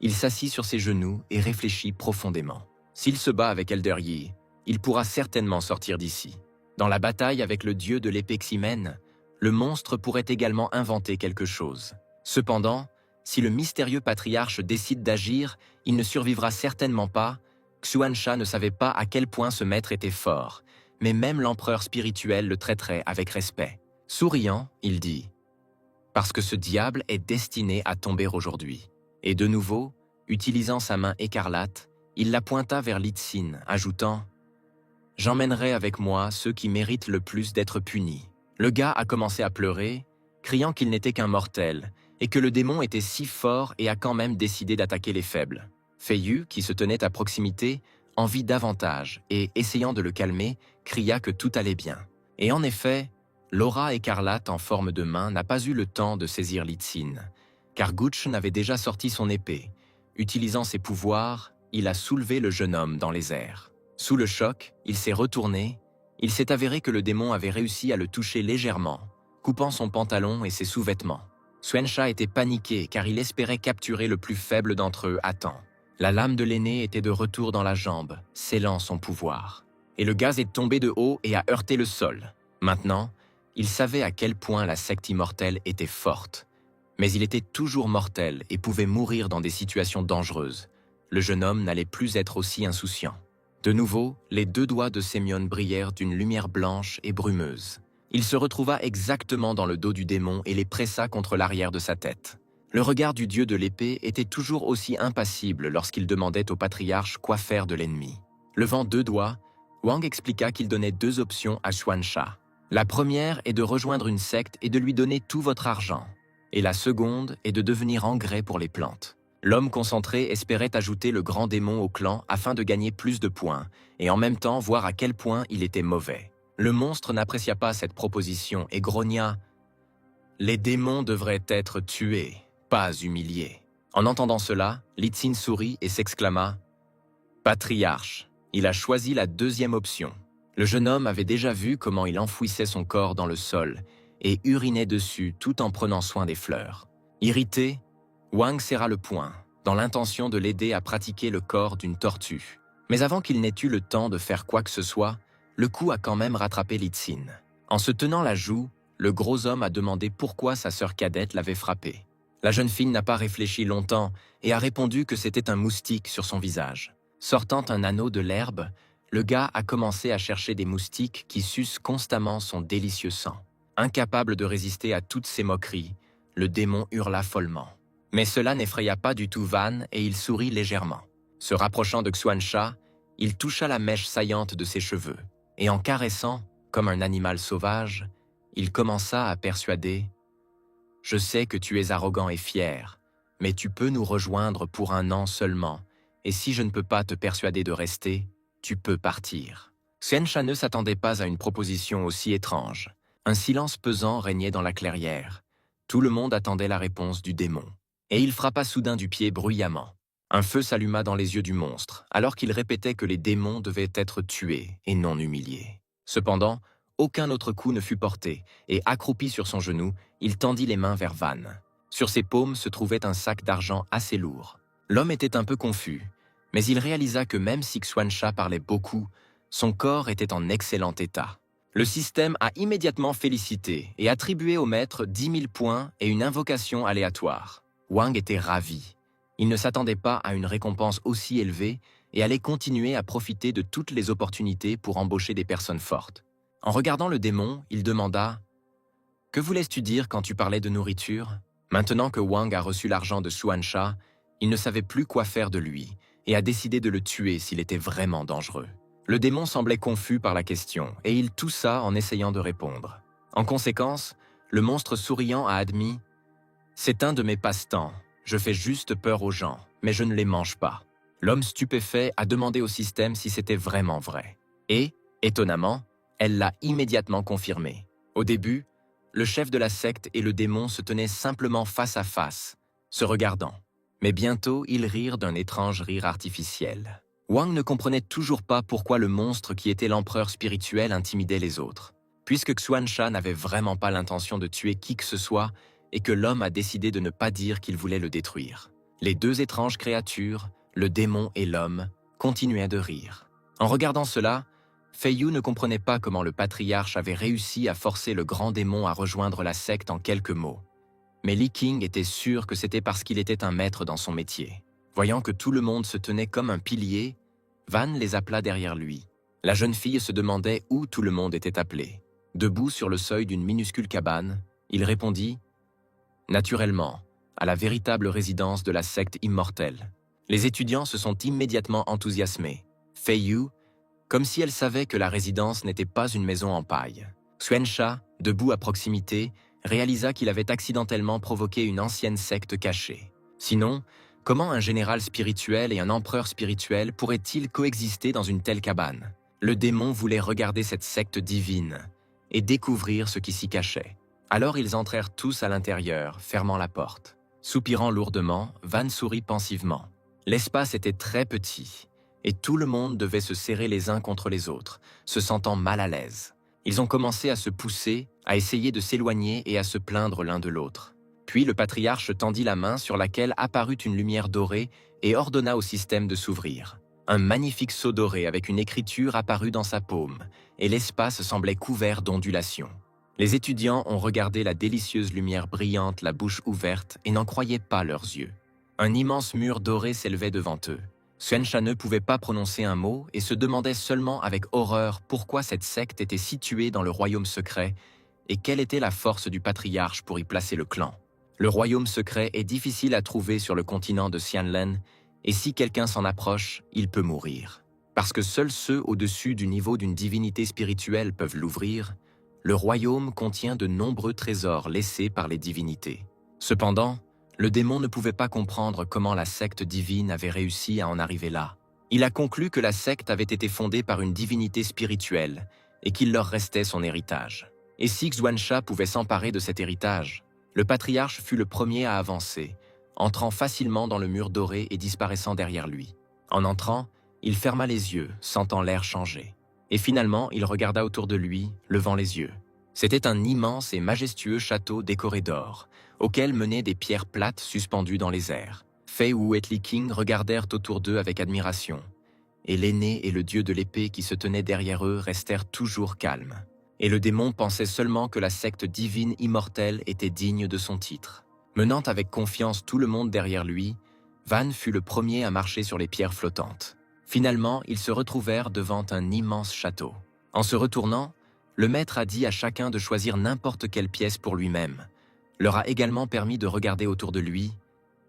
Il s'assit sur ses genoux et réfléchit profondément. S'il se bat avec Elder Yi, il pourra certainement sortir d'ici. Dans la bataille avec le dieu de l'épée Ximen, le monstre pourrait également inventer quelque chose. Cependant, si le mystérieux patriarche décide d'agir, il ne survivra certainement pas. Xuancha ne savait pas à quel point ce maître était fort, mais même l'empereur spirituel le traiterait avec respect. Souriant, il dit « Parce que ce diable est destiné à tomber aujourd'hui. » Et de nouveau, utilisant sa main écarlate, il la pointa vers Litsin, ajoutant « J'emmènerai avec moi ceux qui méritent le plus d'être punis. » Le gars a commencé à pleurer, criant qu'il n'était qu'un mortel, et que le démon était si fort et a quand même décidé d'attaquer les faibles. Feiyu, qui se tenait à proximité, en vit davantage et, essayant de le calmer, cria que tout allait bien. Et en effet, l'aura écarlate en forme de main n'a pas eu le temps de saisir Litsin, car Guchen avait déjà sorti son épée. Utilisant ses pouvoirs, il a soulevé le jeune homme dans les airs. Sous le choc, il s'est retourné. Il s'est avéré que le démon avait réussi à le toucher légèrement, coupant son pantalon et ses sous-vêtements. Xuancha était paniqué car il espérait capturer le plus faible d'entre eux à temps. La lame de l'aîné était de retour dans la jambe, scellant son pouvoir. Et le gaz est tombé de haut et a heurté le sol. Maintenant, il savait à quel point la secte immortelle était forte. Mais il était toujours mortel et pouvait mourir dans des situations dangereuses. Le jeune homme n'allait plus être aussi insouciant. De nouveau, les 2 doigts de Sémion brillèrent d'une lumière blanche et brumeuse. Il se retrouva exactement dans le dos du démon et les pressa contre l'arrière de sa tête. Le regard du dieu de l'épée était toujours aussi impassible lorsqu'il demandait au patriarche quoi faire de l'ennemi. Levant 2 doigts, Wang expliqua qu'il donnait 2 options à Xuancha. La première est de rejoindre une secte et de lui donner tout votre argent. Et la seconde est de devenir engrais pour les plantes. L'homme concentré espérait ajouter le grand démon au clan afin de gagner plus de points et en même temps voir à quel point il était mauvais. Le monstre n'apprécia pas cette proposition et grogna « Les démons devraient être tués, pas humiliés. » En entendant cela, Litsin sourit et s'exclama « Patriarche, il a choisi la 2e option. » Le jeune homme avait déjà vu comment il enfouissait son corps dans le sol et urinait dessus tout en prenant soin des fleurs. Irrité, Wang serra le poing, dans l'intention de l'aider à pratiquer le corps d'une tortue. Mais avant qu'il n'ait eu le temps de faire quoi que ce soit, le coup a quand même rattrapé Li Xin. En se tenant la joue, le gros homme a demandé pourquoi sa sœur cadette l'avait frappé. La jeune fille n'a pas réfléchi longtemps et a répondu que c'était un moustique sur son visage. Sortant un anneau de l'herbe, le gars a commencé à chercher des moustiques qui sucent constamment son délicieux sang. Incapable de résister à toutes ces moqueries, le démon hurla follement. Mais cela n'effraya pas du tout Van et il sourit légèrement. Se rapprochant de Xuancha, il toucha la mèche saillante de ses cheveux, et en caressant, comme un animal sauvage, il commença à persuader « Je sais que tu es arrogant et fier, mais tu peux nous rejoindre pour 1 an seulement, et si je ne peux pas te persuader de rester, tu peux partir. » Xuancha ne s'attendait pas à une proposition aussi étrange. Un silence pesant régnait dans la clairière. Tout le monde attendait la réponse du démon. Et il frappa soudain du pied bruyamment. Un feu s'alluma dans les yeux du monstre, alors qu'il répétait que les démons devaient être tués et non humiliés. Cependant, aucun autre coup ne fut porté, et accroupi sur son genou, il tendit les mains vers Van. Sur ses paumes se trouvait un sac d'argent assez lourd. L'homme était un peu confus, mais il réalisa que même si Xuancha parlait beaucoup, son corps était en excellent état. Le système a immédiatement félicité et attribué au maître 10 000 points et une invocation aléatoire. Wang était ravi. Il ne s'attendait pas à une récompense aussi élevée et allait continuer à profiter de toutes les opportunités pour embaucher des personnes fortes. En regardant le démon, il demanda « Que voulais-tu dire quand tu parlais de nourriture ?» Maintenant que Wang a reçu l'argent de Xuancha, il ne savait plus quoi faire de lui et a décidé de le tuer s'il était vraiment dangereux. Le démon semblait confus par la question et il toussa en essayant de répondre. En conséquence, le monstre souriant a admis « C'est un de mes passe-temps. Je fais juste peur aux gens, mais je ne les mange pas. » L'homme stupéfait a demandé au système si c'était vraiment vrai. Et, étonnamment, elle l'a immédiatement confirmé. Au début, le chef de la secte et le démon se tenaient simplement face à face, se regardant. Mais bientôt, ils rirent d'un étrange rire artificiel. Wang ne comprenait toujours pas pourquoi le monstre qui était l'empereur spirituel intimidait les autres. Puisque Xuancha n'avait vraiment pas l'intention de tuer qui que ce soit et que l'homme a décidé de ne pas dire qu'il voulait le détruire. Les 2 étranges créatures, le démon et l'homme, continuaient de rire. En regardant cela, Feiyu ne comprenait pas comment le patriarche avait réussi à forcer le grand démon à rejoindre la secte en quelques mots. Mais Li King était sûr que c'était parce qu'il était un maître dans son métier. Voyant que tout le monde se tenait comme un pilier, Van les appela derrière lui. La jeune fille se demandait où tout le monde était appelé. Debout sur le seuil d'une minuscule cabane, il répondit « Naturellement, à la véritable résidence de la secte immortelle. » Les étudiants se sont immédiatement enthousiasmés. Feiyu, comme si elle savait que la résidence n'était pas une maison en paille. Xuancha, debout à proximité, réalisa qu'il avait accidentellement provoqué une ancienne secte cachée. Sinon, comment un général spirituel et un empereur spirituel pourraient-ils coexister dans une telle cabane? Le démon voulait regarder cette secte divine et découvrir ce qui s'y cachait. Alors ils entrèrent tous à l'intérieur, fermant la porte. Soupirant lourdement, Van sourit pensivement. L'espace était très petit, et tout le monde devait se serrer les uns contre les autres, se sentant mal à l'aise. Ils ont commencé à se pousser, à essayer de s'éloigner et à se plaindre l'un de l'autre. Puis le patriarche tendit la main sur laquelle apparut une lumière dorée et ordonna au système de s'ouvrir. Un magnifique sceau doré avec une écriture apparut dans sa paume, et l'espace semblait couvert d'ondulations. Les étudiants ont regardé la délicieuse lumière brillante, la bouche ouverte, et n'en croyaient pas leurs yeux. Un immense mur doré s'élevait devant eux. Xuancha ne pouvait pas prononcer un mot et se demandait seulement avec horreur pourquoi cette secte était située dans le royaume secret et quelle était la force du patriarche pour y placer le clan. Le royaume secret est difficile à trouver sur le continent de Xianlen et si quelqu'un s'en approche, il peut mourir. Parce que seuls ceux au-dessus du niveau d'une divinité spirituelle peuvent l'ouvrir, le royaume contient de nombreux trésors laissés par les divinités. Cependant, le démon ne pouvait pas comprendre comment la secte divine avait réussi à en arriver là. Il a conclu que la secte avait été fondée par une divinité spirituelle et qu'il leur restait son héritage. Et si Xuancha pouvait s'emparer de cet héritage, le patriarche fut le premier à avancer, entrant facilement dans le mur doré et disparaissant derrière lui. En entrant, il ferma les yeux, sentant l'air changer. Et finalement, il regarda autour de lui, levant les yeux. C'était un immense et majestueux château décoré d'or, auquel menaient des pierres plates suspendues dans les airs. Fei Wu et Li King regardèrent autour d'eux avec admiration, et l'aîné et le dieu de l'épée qui se tenait derrière eux restèrent toujours calmes. Et le démon pensait seulement que la secte divine immortelle était digne de son titre. Menant avec confiance tout le monde derrière lui, Van fut le premier à marcher sur les pierres flottantes. Finalement, ils se retrouvèrent devant un immense château. En se retournant, le maître a dit à chacun de choisir n'importe quelle pièce pour lui-même, leur a également permis de regarder autour de lui,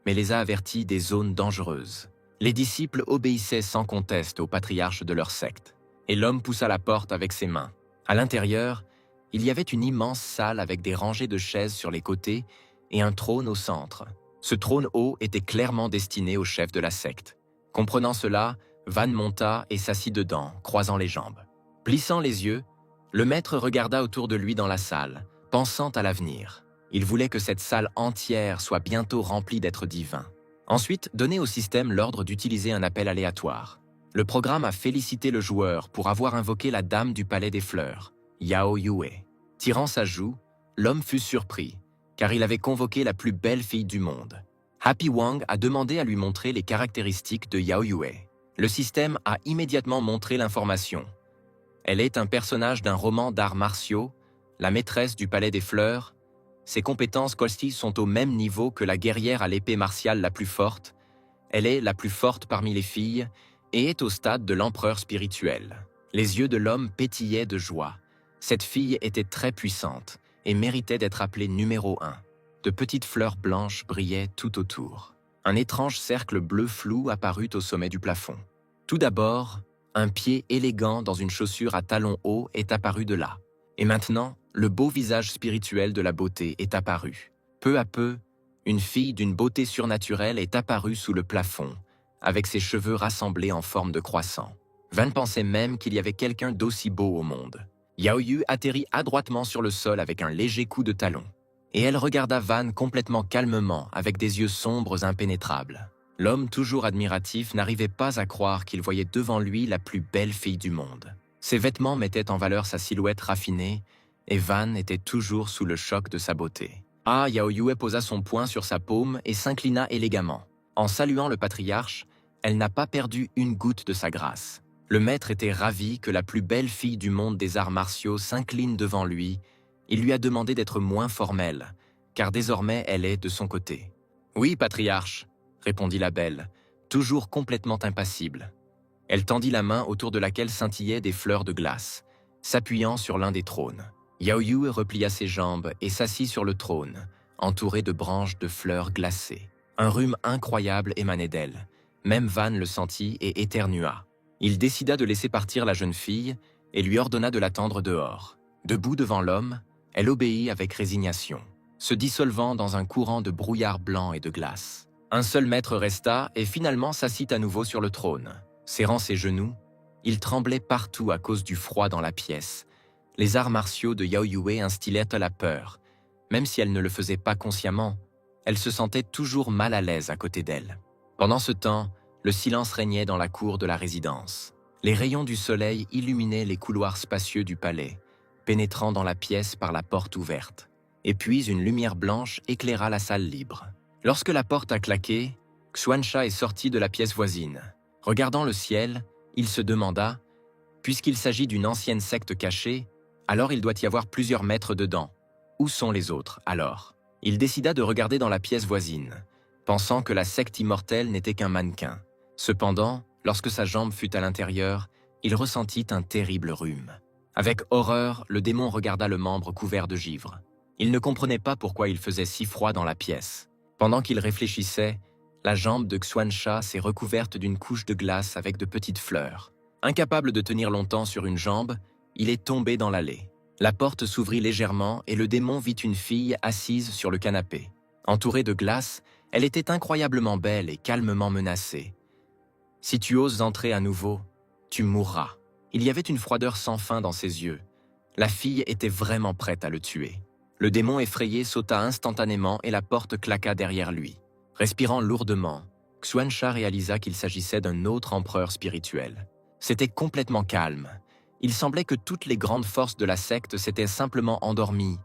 mais les a avertis des zones dangereuses. Les disciples obéissaient sans conteste au patriarche de leur secte, et l'homme poussa la porte avec ses mains. À l'intérieur, il y avait une immense salle avec des rangées de chaises sur les côtés et un trône au centre. Ce trône haut était clairement destiné au chef de la secte. Comprenant cela, Van monta et s'assit dedans, croisant les jambes. Plissant les yeux, le maître regarda autour de lui dans la salle, pensant à l'avenir. Il voulait que cette salle entière soit bientôt remplie d'êtres divins. Ensuite, donnez au système l'ordre d'utiliser un appel aléatoire. Le programme a félicité le joueur pour avoir invoqué la dame du palais des fleurs, Yao Yue. Tirant sa joue, l'homme fut surpris, car il avait convoqué la plus belle fille du monde. Happy Wang a demandé à lui montrer les caractéristiques de Yao Yue. Le système a immédiatement montré l'information. Elle est un personnage d'un roman d'arts martiaux, la maîtresse du palais des fleurs. Ses compétences Kolsti sont au même niveau que la guerrière à l'épée martiale la plus forte. Elle est la plus forte parmi les filles et est au stade de l'empereur spirituel. Les yeux de l'homme pétillaient de joie. Cette fille était très puissante et méritait d'être appelée numéro 1. De petites fleurs blanches brillaient tout autour. Un étrange cercle bleu flou apparut au sommet du plafond. Tout d'abord, un pied élégant dans une chaussure à talons hauts est apparu de là. Et maintenant, le beau visage spirituel de la beauté est apparu. Peu à peu, une fille d'une beauté surnaturelle est apparue sous le plafond, avec ses cheveux rassemblés en forme de croissant. Van pensait même qu'il y avait quelqu'un d'aussi beau au monde. Yao Yu atterrit adroitement sur le sol avec un léger coup de talon. Et elle regarda Van complètement calmement, avec des yeux sombres impénétrables. L'homme, toujours admiratif, n'arrivait pas à croire qu'il voyait devant lui la plus belle fille du monde. Ses vêtements mettaient en valeur sa silhouette raffinée, et Van était toujours sous le choc de sa beauté. Ah, Yao Yue posa son poing sur sa paume et s'inclina élégamment. En saluant le patriarche, elle n'a pas perdu une goutte de sa grâce. Le maître était ravi que la plus belle fille du monde des arts martiaux s'incline devant lui. Il lui a demandé d'être moins formelle, car désormais elle est de son côté. « Oui, patriarche », répondit la belle, toujours complètement impassible. Elle tendit la main autour de laquelle scintillaient des fleurs de glace, s'appuyant sur l'un des trônes. Yao Yu replia ses jambes et s'assit sur le trône, entouré de branches de fleurs glacées. Un rhume incroyable émanait d'elle. Même Van le sentit et éternua. Il décida de laisser partir la jeune fille et lui ordonna de l'attendre dehors. Debout devant l'homme, elle obéit avec résignation, se dissolvant dans un courant de brouillard blanc et de glace. Un seul maître resta et finalement s'assit à nouveau sur le trône. Serrant ses genoux, il tremblait partout à cause du froid dans la pièce. Les arts martiaux de Yao Yue instillèrent la peur. Même si elle ne le faisait pas consciemment, elle se sentait toujours mal à l'aise à côté d'elle. Pendant ce temps, le silence régnait dans la cour de la résidence. Les rayons du soleil illuminaient les couloirs spacieux du palais, pénétrant dans la pièce par la porte ouverte. Et puis une lumière blanche éclaira la salle libre. Lorsque la porte a claqué, Xuancha est sorti de la pièce voisine. Regardant le ciel, il se demanda, puisqu'il s'agit d'une ancienne secte cachée, alors il doit y avoir plusieurs maîtres dedans. Où sont les autres, alors? Il décida de regarder dans la pièce voisine, pensant que la secte immortelle n'était qu'un mannequin. Cependant, lorsque sa jambe fut à l'intérieur, il ressentit un terrible rhume. Avec horreur, le démon regarda le membre couvert de givre. Il ne comprenait pas pourquoi il faisait si froid dans la pièce. Pendant qu'il réfléchissait, la jambe de Xuancha s'est recouverte d'une couche de glace avec de petites fleurs. Incapable de tenir longtemps sur une jambe, il est tombé dans l'allée. La porte s'ouvrit légèrement et le démon vit une fille assise sur le canapé. Entourée de glace, elle était incroyablement belle et calmement menacée. « Si tu oses entrer à nouveau, tu mourras. » Il y avait une froideur sans fin dans ses yeux. La fille était vraiment prête à le tuer. Le démon effrayé sauta instantanément et la porte claqua derrière lui. Respirant lourdement, Xuancha réalisa qu'il s'agissait d'un autre empereur spirituel. C'était complètement calme, Il semblait que toutes les grandes forces de la secte s'étaient simplement endormies,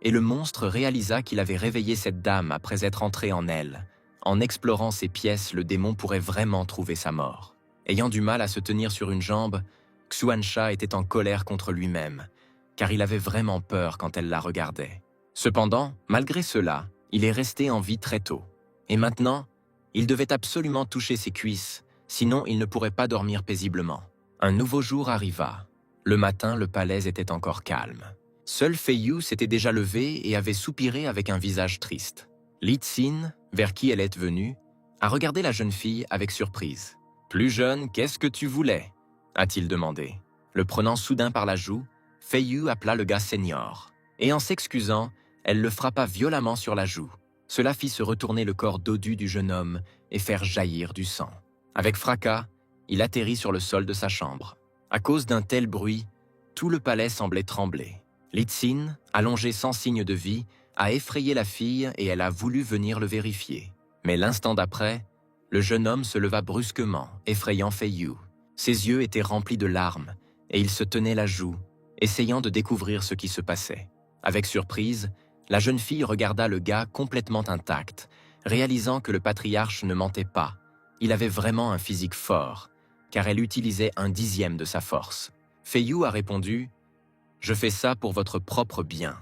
et le monstre réalisa qu'il avait réveillé cette dame après être entré en elle. En explorant ses pièces, le démon pourrait vraiment trouver sa mort. Ayant du mal à se tenir sur une jambe, Xuancha était en colère contre lui-même, car il avait vraiment peur quand elle la regardait. Cependant, malgré cela, il est resté en vie très tôt. Et maintenant, il devait absolument toucher ses cuisses, sinon il ne pourrait pas dormir paisiblement. Un nouveau jour arriva. Le matin, le palais était encore calme. Seul Fei Yu s'était déjà levé et avait soupiré avec un visage triste. Li Xin, vers qui elle est venue, a regardé la jeune fille avec surprise. « Plus jeune, qu'est-ce que tu voulais ?» a-t-il demandé. Le prenant soudain par la joue, Fei Yu appela le gars senior. Et en s'excusant, elle le frappa violemment sur la joue. Cela fit se retourner le corps dodu du jeune homme et faire jaillir du sang. Avec fracas, il atterrit sur le sol de sa chambre. À cause d'un tel bruit, tout le palais semblait trembler. Li Xin, allongée sans signe de vie, a effrayé la fille et elle a voulu venir le vérifier. Mais l'instant d'après, le jeune homme se leva brusquement, effrayant Fei Yu. Ses yeux étaient remplis de larmes et il se tenait la joue, essayant de découvrir ce qui se passait. Avec surprise, la jeune fille regarda le gars complètement intact, réalisant que le patriarche ne mentait pas. Il avait vraiment un physique fort, car elle utilisait 1/10 de sa force. Fei Yu a répondu « Je fais ça pour votre propre bien ».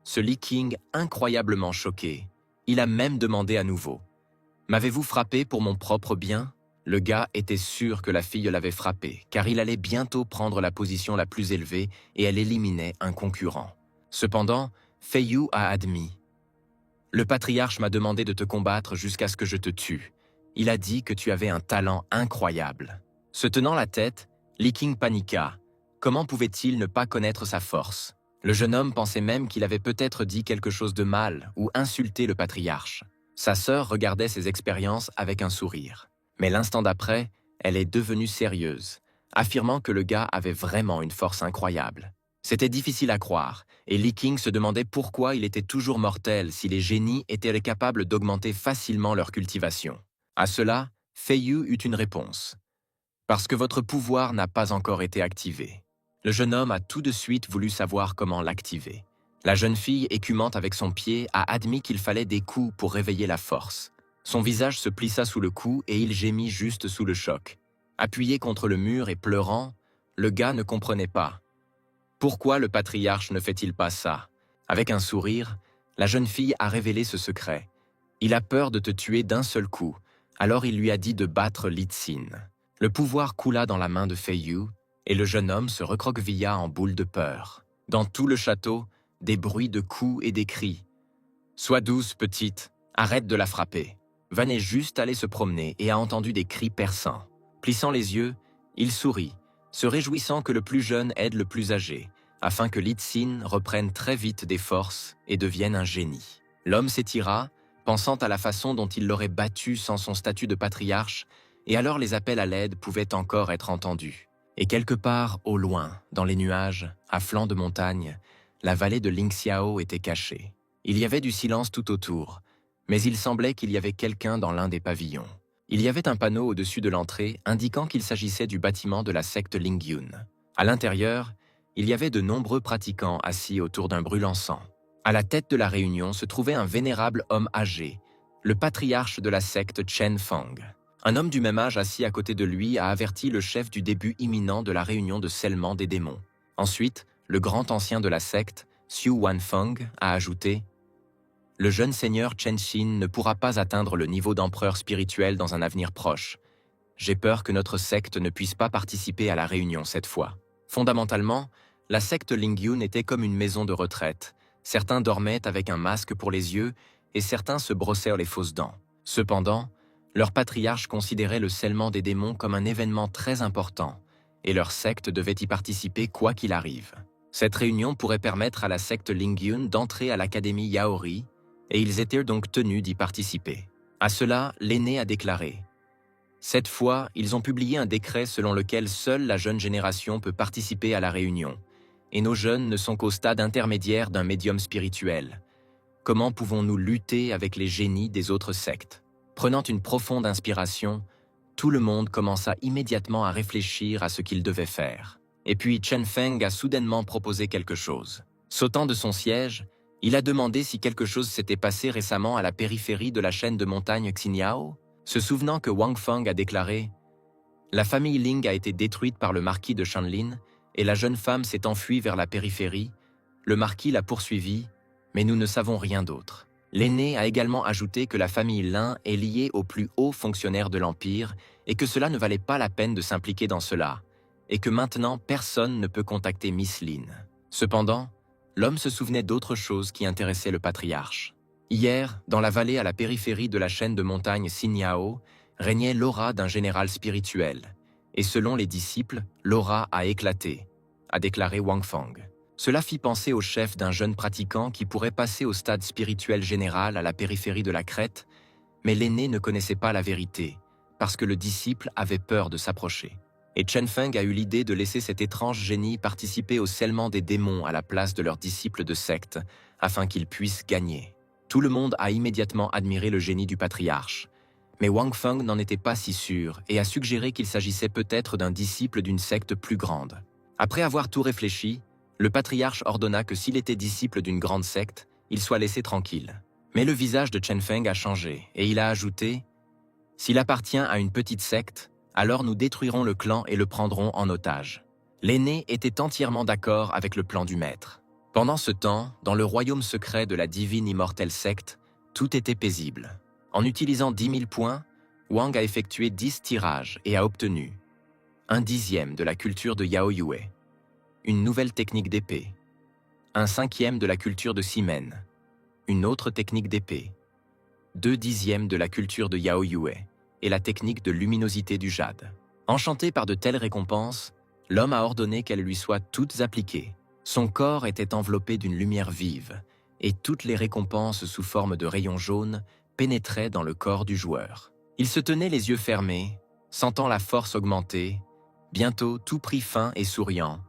Ce Li King, incroyablement choqué, il a même demandé à nouveau « M'avez-vous frappé pour mon propre bien ?» Le gars était sûr que la fille l'avait frappé, car il allait bientôt prendre la position la plus élevée et elle éliminait un concurrent. Cependant, Fei Yu a admis « Le patriarche m'a demandé de te combattre jusqu'à ce que je te tue. Il a dit que tu avais un talent incroyable. » Se tenant la tête, Li King paniqua. Comment pouvait-il ne pas connaître sa force? Le jeune homme pensait même qu'il avait peut-être dit quelque chose de mal ou insulté le patriarche. Sa sœur regardait ses expériences avec un sourire. Mais l'instant d'après, elle est devenue sérieuse, affirmant que le gars avait vraiment une force incroyable. C'était difficile à croire, et Li King se demandait pourquoi il était toujours mortel si les génies étaient capables d'augmenter facilement leur cultivation. À cela, Fei Yu eut une réponse. « Parce que votre pouvoir n'a pas encore été activé. » Le jeune homme a tout de suite voulu savoir comment l'activer. La jeune fille, écumante avec son pied, a admis qu'il fallait des coups pour réveiller la force. Son visage se plissa sous le coup et il gémit juste sous le choc. Appuyé contre le mur et pleurant, le gars ne comprenait pas. Pourquoi le patriarche ne fait-il pas ça? Avec un sourire, la jeune fille a révélé ce secret. Il a peur de te tuer d'un seul coup, alors il lui a dit de battre Li Xin. Le pouvoir coula dans la main de Fei Yu et le jeune homme se recroquevilla en boule de peur. Dans tout le château, des bruits de coups et des cris. « Sois douce, petite, arrête de la frapper. » Van est juste allé se promener et a entendu des cris perçants. Plissant les yeux, il sourit, se réjouissant que le plus jeune aide le plus âgé, afin que Li Xin reprenne très vite des forces et devienne un génie. L'homme s'étira, pensant à la façon dont il l'aurait battu sans son statut de patriarche, et alors les appels à l'aide pouvaient encore être entendus. Et quelque part, au loin, dans les nuages, à flanc de montagne, la vallée de Lingxiao était cachée. Il y avait du silence tout autour, mais il semblait qu'il y avait quelqu'un dans l'un des pavillons. Il y avait un panneau au-dessus de l'entrée indiquant qu'il s'agissait du bâtiment de la secte Lingyun. À l'intérieur, il y avait de nombreux pratiquants assis autour d'un brûle-encens. À la tête de la réunion se trouvait un vénérable homme âgé, le patriarche de la secte Chen Fang. Un homme du même âge assis à côté de lui a averti le chef du début imminent de la réunion de scellement des démons. Ensuite, le grand ancien de la secte, Xu Wanfeng, a ajouté « Le jeune seigneur Chen Xin ne pourra pas atteindre le niveau d'empereur spirituel dans un avenir proche. J'ai peur que notre secte ne puisse pas participer à la réunion cette fois. » Fondamentalement, la secte Lingyun était comme une maison de retraite. Certains dormaient avec un masque pour les yeux et certains se brossèrent les fausses dents. Cependant, leur patriarche considérait le scellement des démons comme un événement très important et leur secte devait y participer quoi qu'il arrive. Cette réunion pourrait permettre à la secte Lingyun d'entrer à l'académie Yaori et ils étaient donc tenus d'y participer. À cela, l'aîné a déclaré « Cette fois, ils ont publié un décret selon lequel seule la jeune génération peut participer à la réunion, et nos jeunes ne sont qu'au stade intermédiaire d'un médium spirituel. Comment pouvons-nous lutter avec les génies des autres sectes ?» Prenant une profonde inspiration, tout le monde commença immédiatement à réfléchir à ce qu'il devait faire. Et puis Chen Feng a soudainement proposé quelque chose. Sautant de son siège, il a demandé si quelque chose s'était passé récemment à la périphérie de la chaîne de montagnes Xinjiao, se souvenant que Wang Feng a déclaré « La famille Ling a été détruite par le marquis de Shanlin et la jeune femme s'est enfuie vers la périphérie. Le marquis l'a poursuivie, mais nous ne savons rien d'autre. » L'aîné a également ajouté que la famille Lin est liée aux plus hauts fonctionnaires de l'Empire et que cela ne valait pas la peine de s'impliquer dans cela, et que maintenant personne ne peut contacter Miss Lin. Cependant, l'homme se souvenait d'autres choses qui intéressaient le patriarche. Hier, dans la vallée à la périphérie de la chaîne de montagnes Xinjiao, régnait l'aura d'un général spirituel, et selon les disciples, l'aura a éclaté, a déclaré Wang Feng. Cela fit penser au chef d'un jeune pratiquant qui pourrait passer au stade spirituel général à la périphérie de la crête, mais l'aîné ne connaissait pas la vérité, parce que le disciple avait peur de s'approcher. Et Chen Feng a eu l'idée de laisser cet étrange génie participer au scellement des démons à la place de leurs disciples de secte, afin qu'ils puissent gagner. Tout le monde a immédiatement admiré le génie du patriarche, mais Wang Feng n'en était pas si sûr et a suggéré qu'il s'agissait peut-être d'un disciple d'une secte plus grande. Après avoir tout réfléchi, le patriarche ordonna que s'il était disciple d'une grande secte, il soit laissé tranquille. Mais le visage de Chen Feng a changé et il a ajouté « S'il appartient à une petite secte, alors nous détruirons le clan et le prendrons en otage. » L'aîné était entièrement d'accord avec le plan du maître. Pendant ce temps, dans le royaume secret de la divine immortelle secte, tout était paisible. En utilisant 10 000 points, Wang a effectué 10 tirages et a obtenu 1/10 de la culture de Yao Yue, une nouvelle technique d'épée, 1/5 de la culture de Simen, une autre technique d'épée, 2/10 de la culture de Yao Yue et la technique de luminosité du jade. Enchanté par de telles récompenses, l'homme a ordonné qu'elles lui soient toutes appliquées. Son corps était enveloppé d'une lumière vive, et toutes les récompenses sous forme de rayons jaunes pénétraient dans le corps du joueur. Il se tenait les yeux fermés, sentant la force augmenter. Bientôt, tout prit fin et souriant.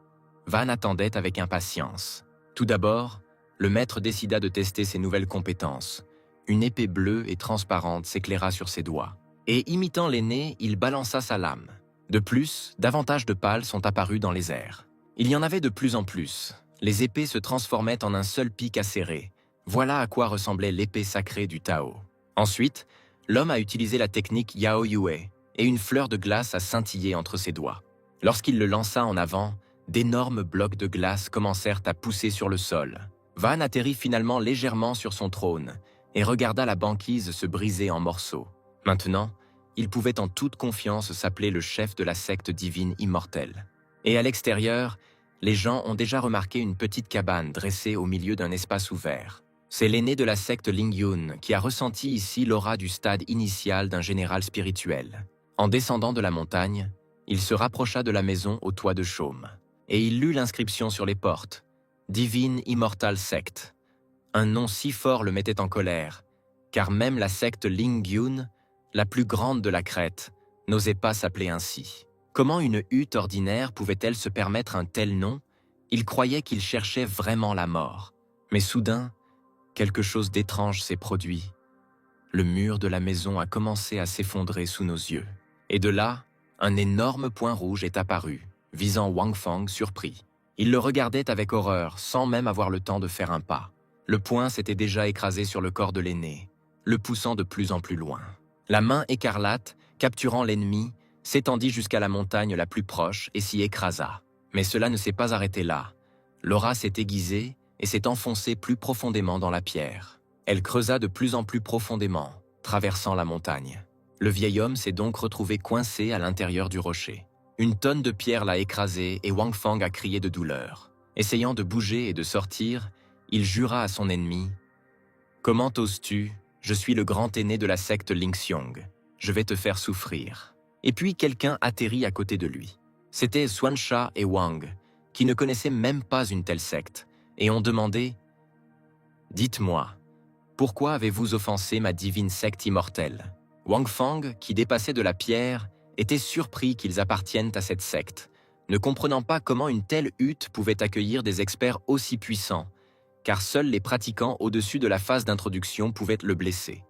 Van attendait avec impatience. Tout d'abord, le maître décida de tester ses nouvelles compétences. Une épée bleue et transparente s'éclaira sur ses doigts. Et imitant l'aîné, il balança sa lame. De plus, davantage de pales sont apparues dans les airs. Il y en avait de plus en plus. Les épées se transformaient en un seul pic acéré. Voilà à quoi ressemblait l'épée sacrée du Tao. Ensuite, l'homme a utilisé la technique Yao Yue, et une fleur de glace a scintillé entre ses doigts. Lorsqu'il le lança en avant, d'énormes blocs de glace commencèrent à pousser sur le sol. Van atterrit finalement légèrement sur son trône et regarda la banquise se briser en morceaux. Maintenant, il pouvait en toute confiance s'appeler le chef de la secte divine immortelle. Et à l'extérieur, les gens ont déjà remarqué une petite cabane dressée au milieu d'un espace ouvert. C'est l'aîné de la secte Lingyun qui a ressenti ici l'aura du stade initial d'un général spirituel. En descendant de la montagne, il se rapprocha de la maison au toit de chaume. Et il lut l'inscription sur les portes. « Divine Immortal Secte ». Un nom si fort le mettait en colère, car même la secte Lingyun, la plus grande de la Crète, n'osait pas s'appeler ainsi. Comment une hutte ordinaire pouvait-elle se permettre un tel nom? Il croyait qu'il cherchait vraiment la mort. Mais soudain, quelque chose d'étrange s'est produit. Le mur de la maison a commencé à s'effondrer sous nos yeux. Et de là, un énorme point rouge est apparu, visant Wang Feng surpris. Il le regardait avec horreur, sans même avoir le temps de faire un pas. Le point s'était déjà écrasé sur le corps de l'aîné, le poussant de plus en plus loin. La main écarlate, capturant l'ennemi, s'étendit jusqu'à la montagne la plus proche et s'y écrasa. Mais cela ne s'est pas arrêté là. L'aura s'est aiguisée et s'est enfoncée plus profondément dans la pierre. Elle creusa de plus en plus profondément, traversant la montagne. Le vieil homme s'est donc retrouvé coincé à l'intérieur du rocher. Une tonne de pierre l'a écrasé et Wang Feng a crié de douleur. Essayant de bouger et de sortir, il jura à son ennemi « Comment oses-tu? Je suis le grand aîné de la secte Lingxiong. Je vais te faire souffrir. » Et puis quelqu'un atterrit à côté de lui. C'étaient Xuanxia et Wang, qui ne connaissaient même pas une telle secte, et ont demandé « Dites-moi, pourquoi avez-vous offensé ma divine secte immortelle ?» Wang Feng, qui dépassait de la pierre, était surpris qu'ils appartiennent à cette secte, ne comprenant pas comment une telle hutte pouvait accueillir des experts aussi puissants, car seuls les pratiquants au-dessus de la phase d'introduction pouvaient le blesser.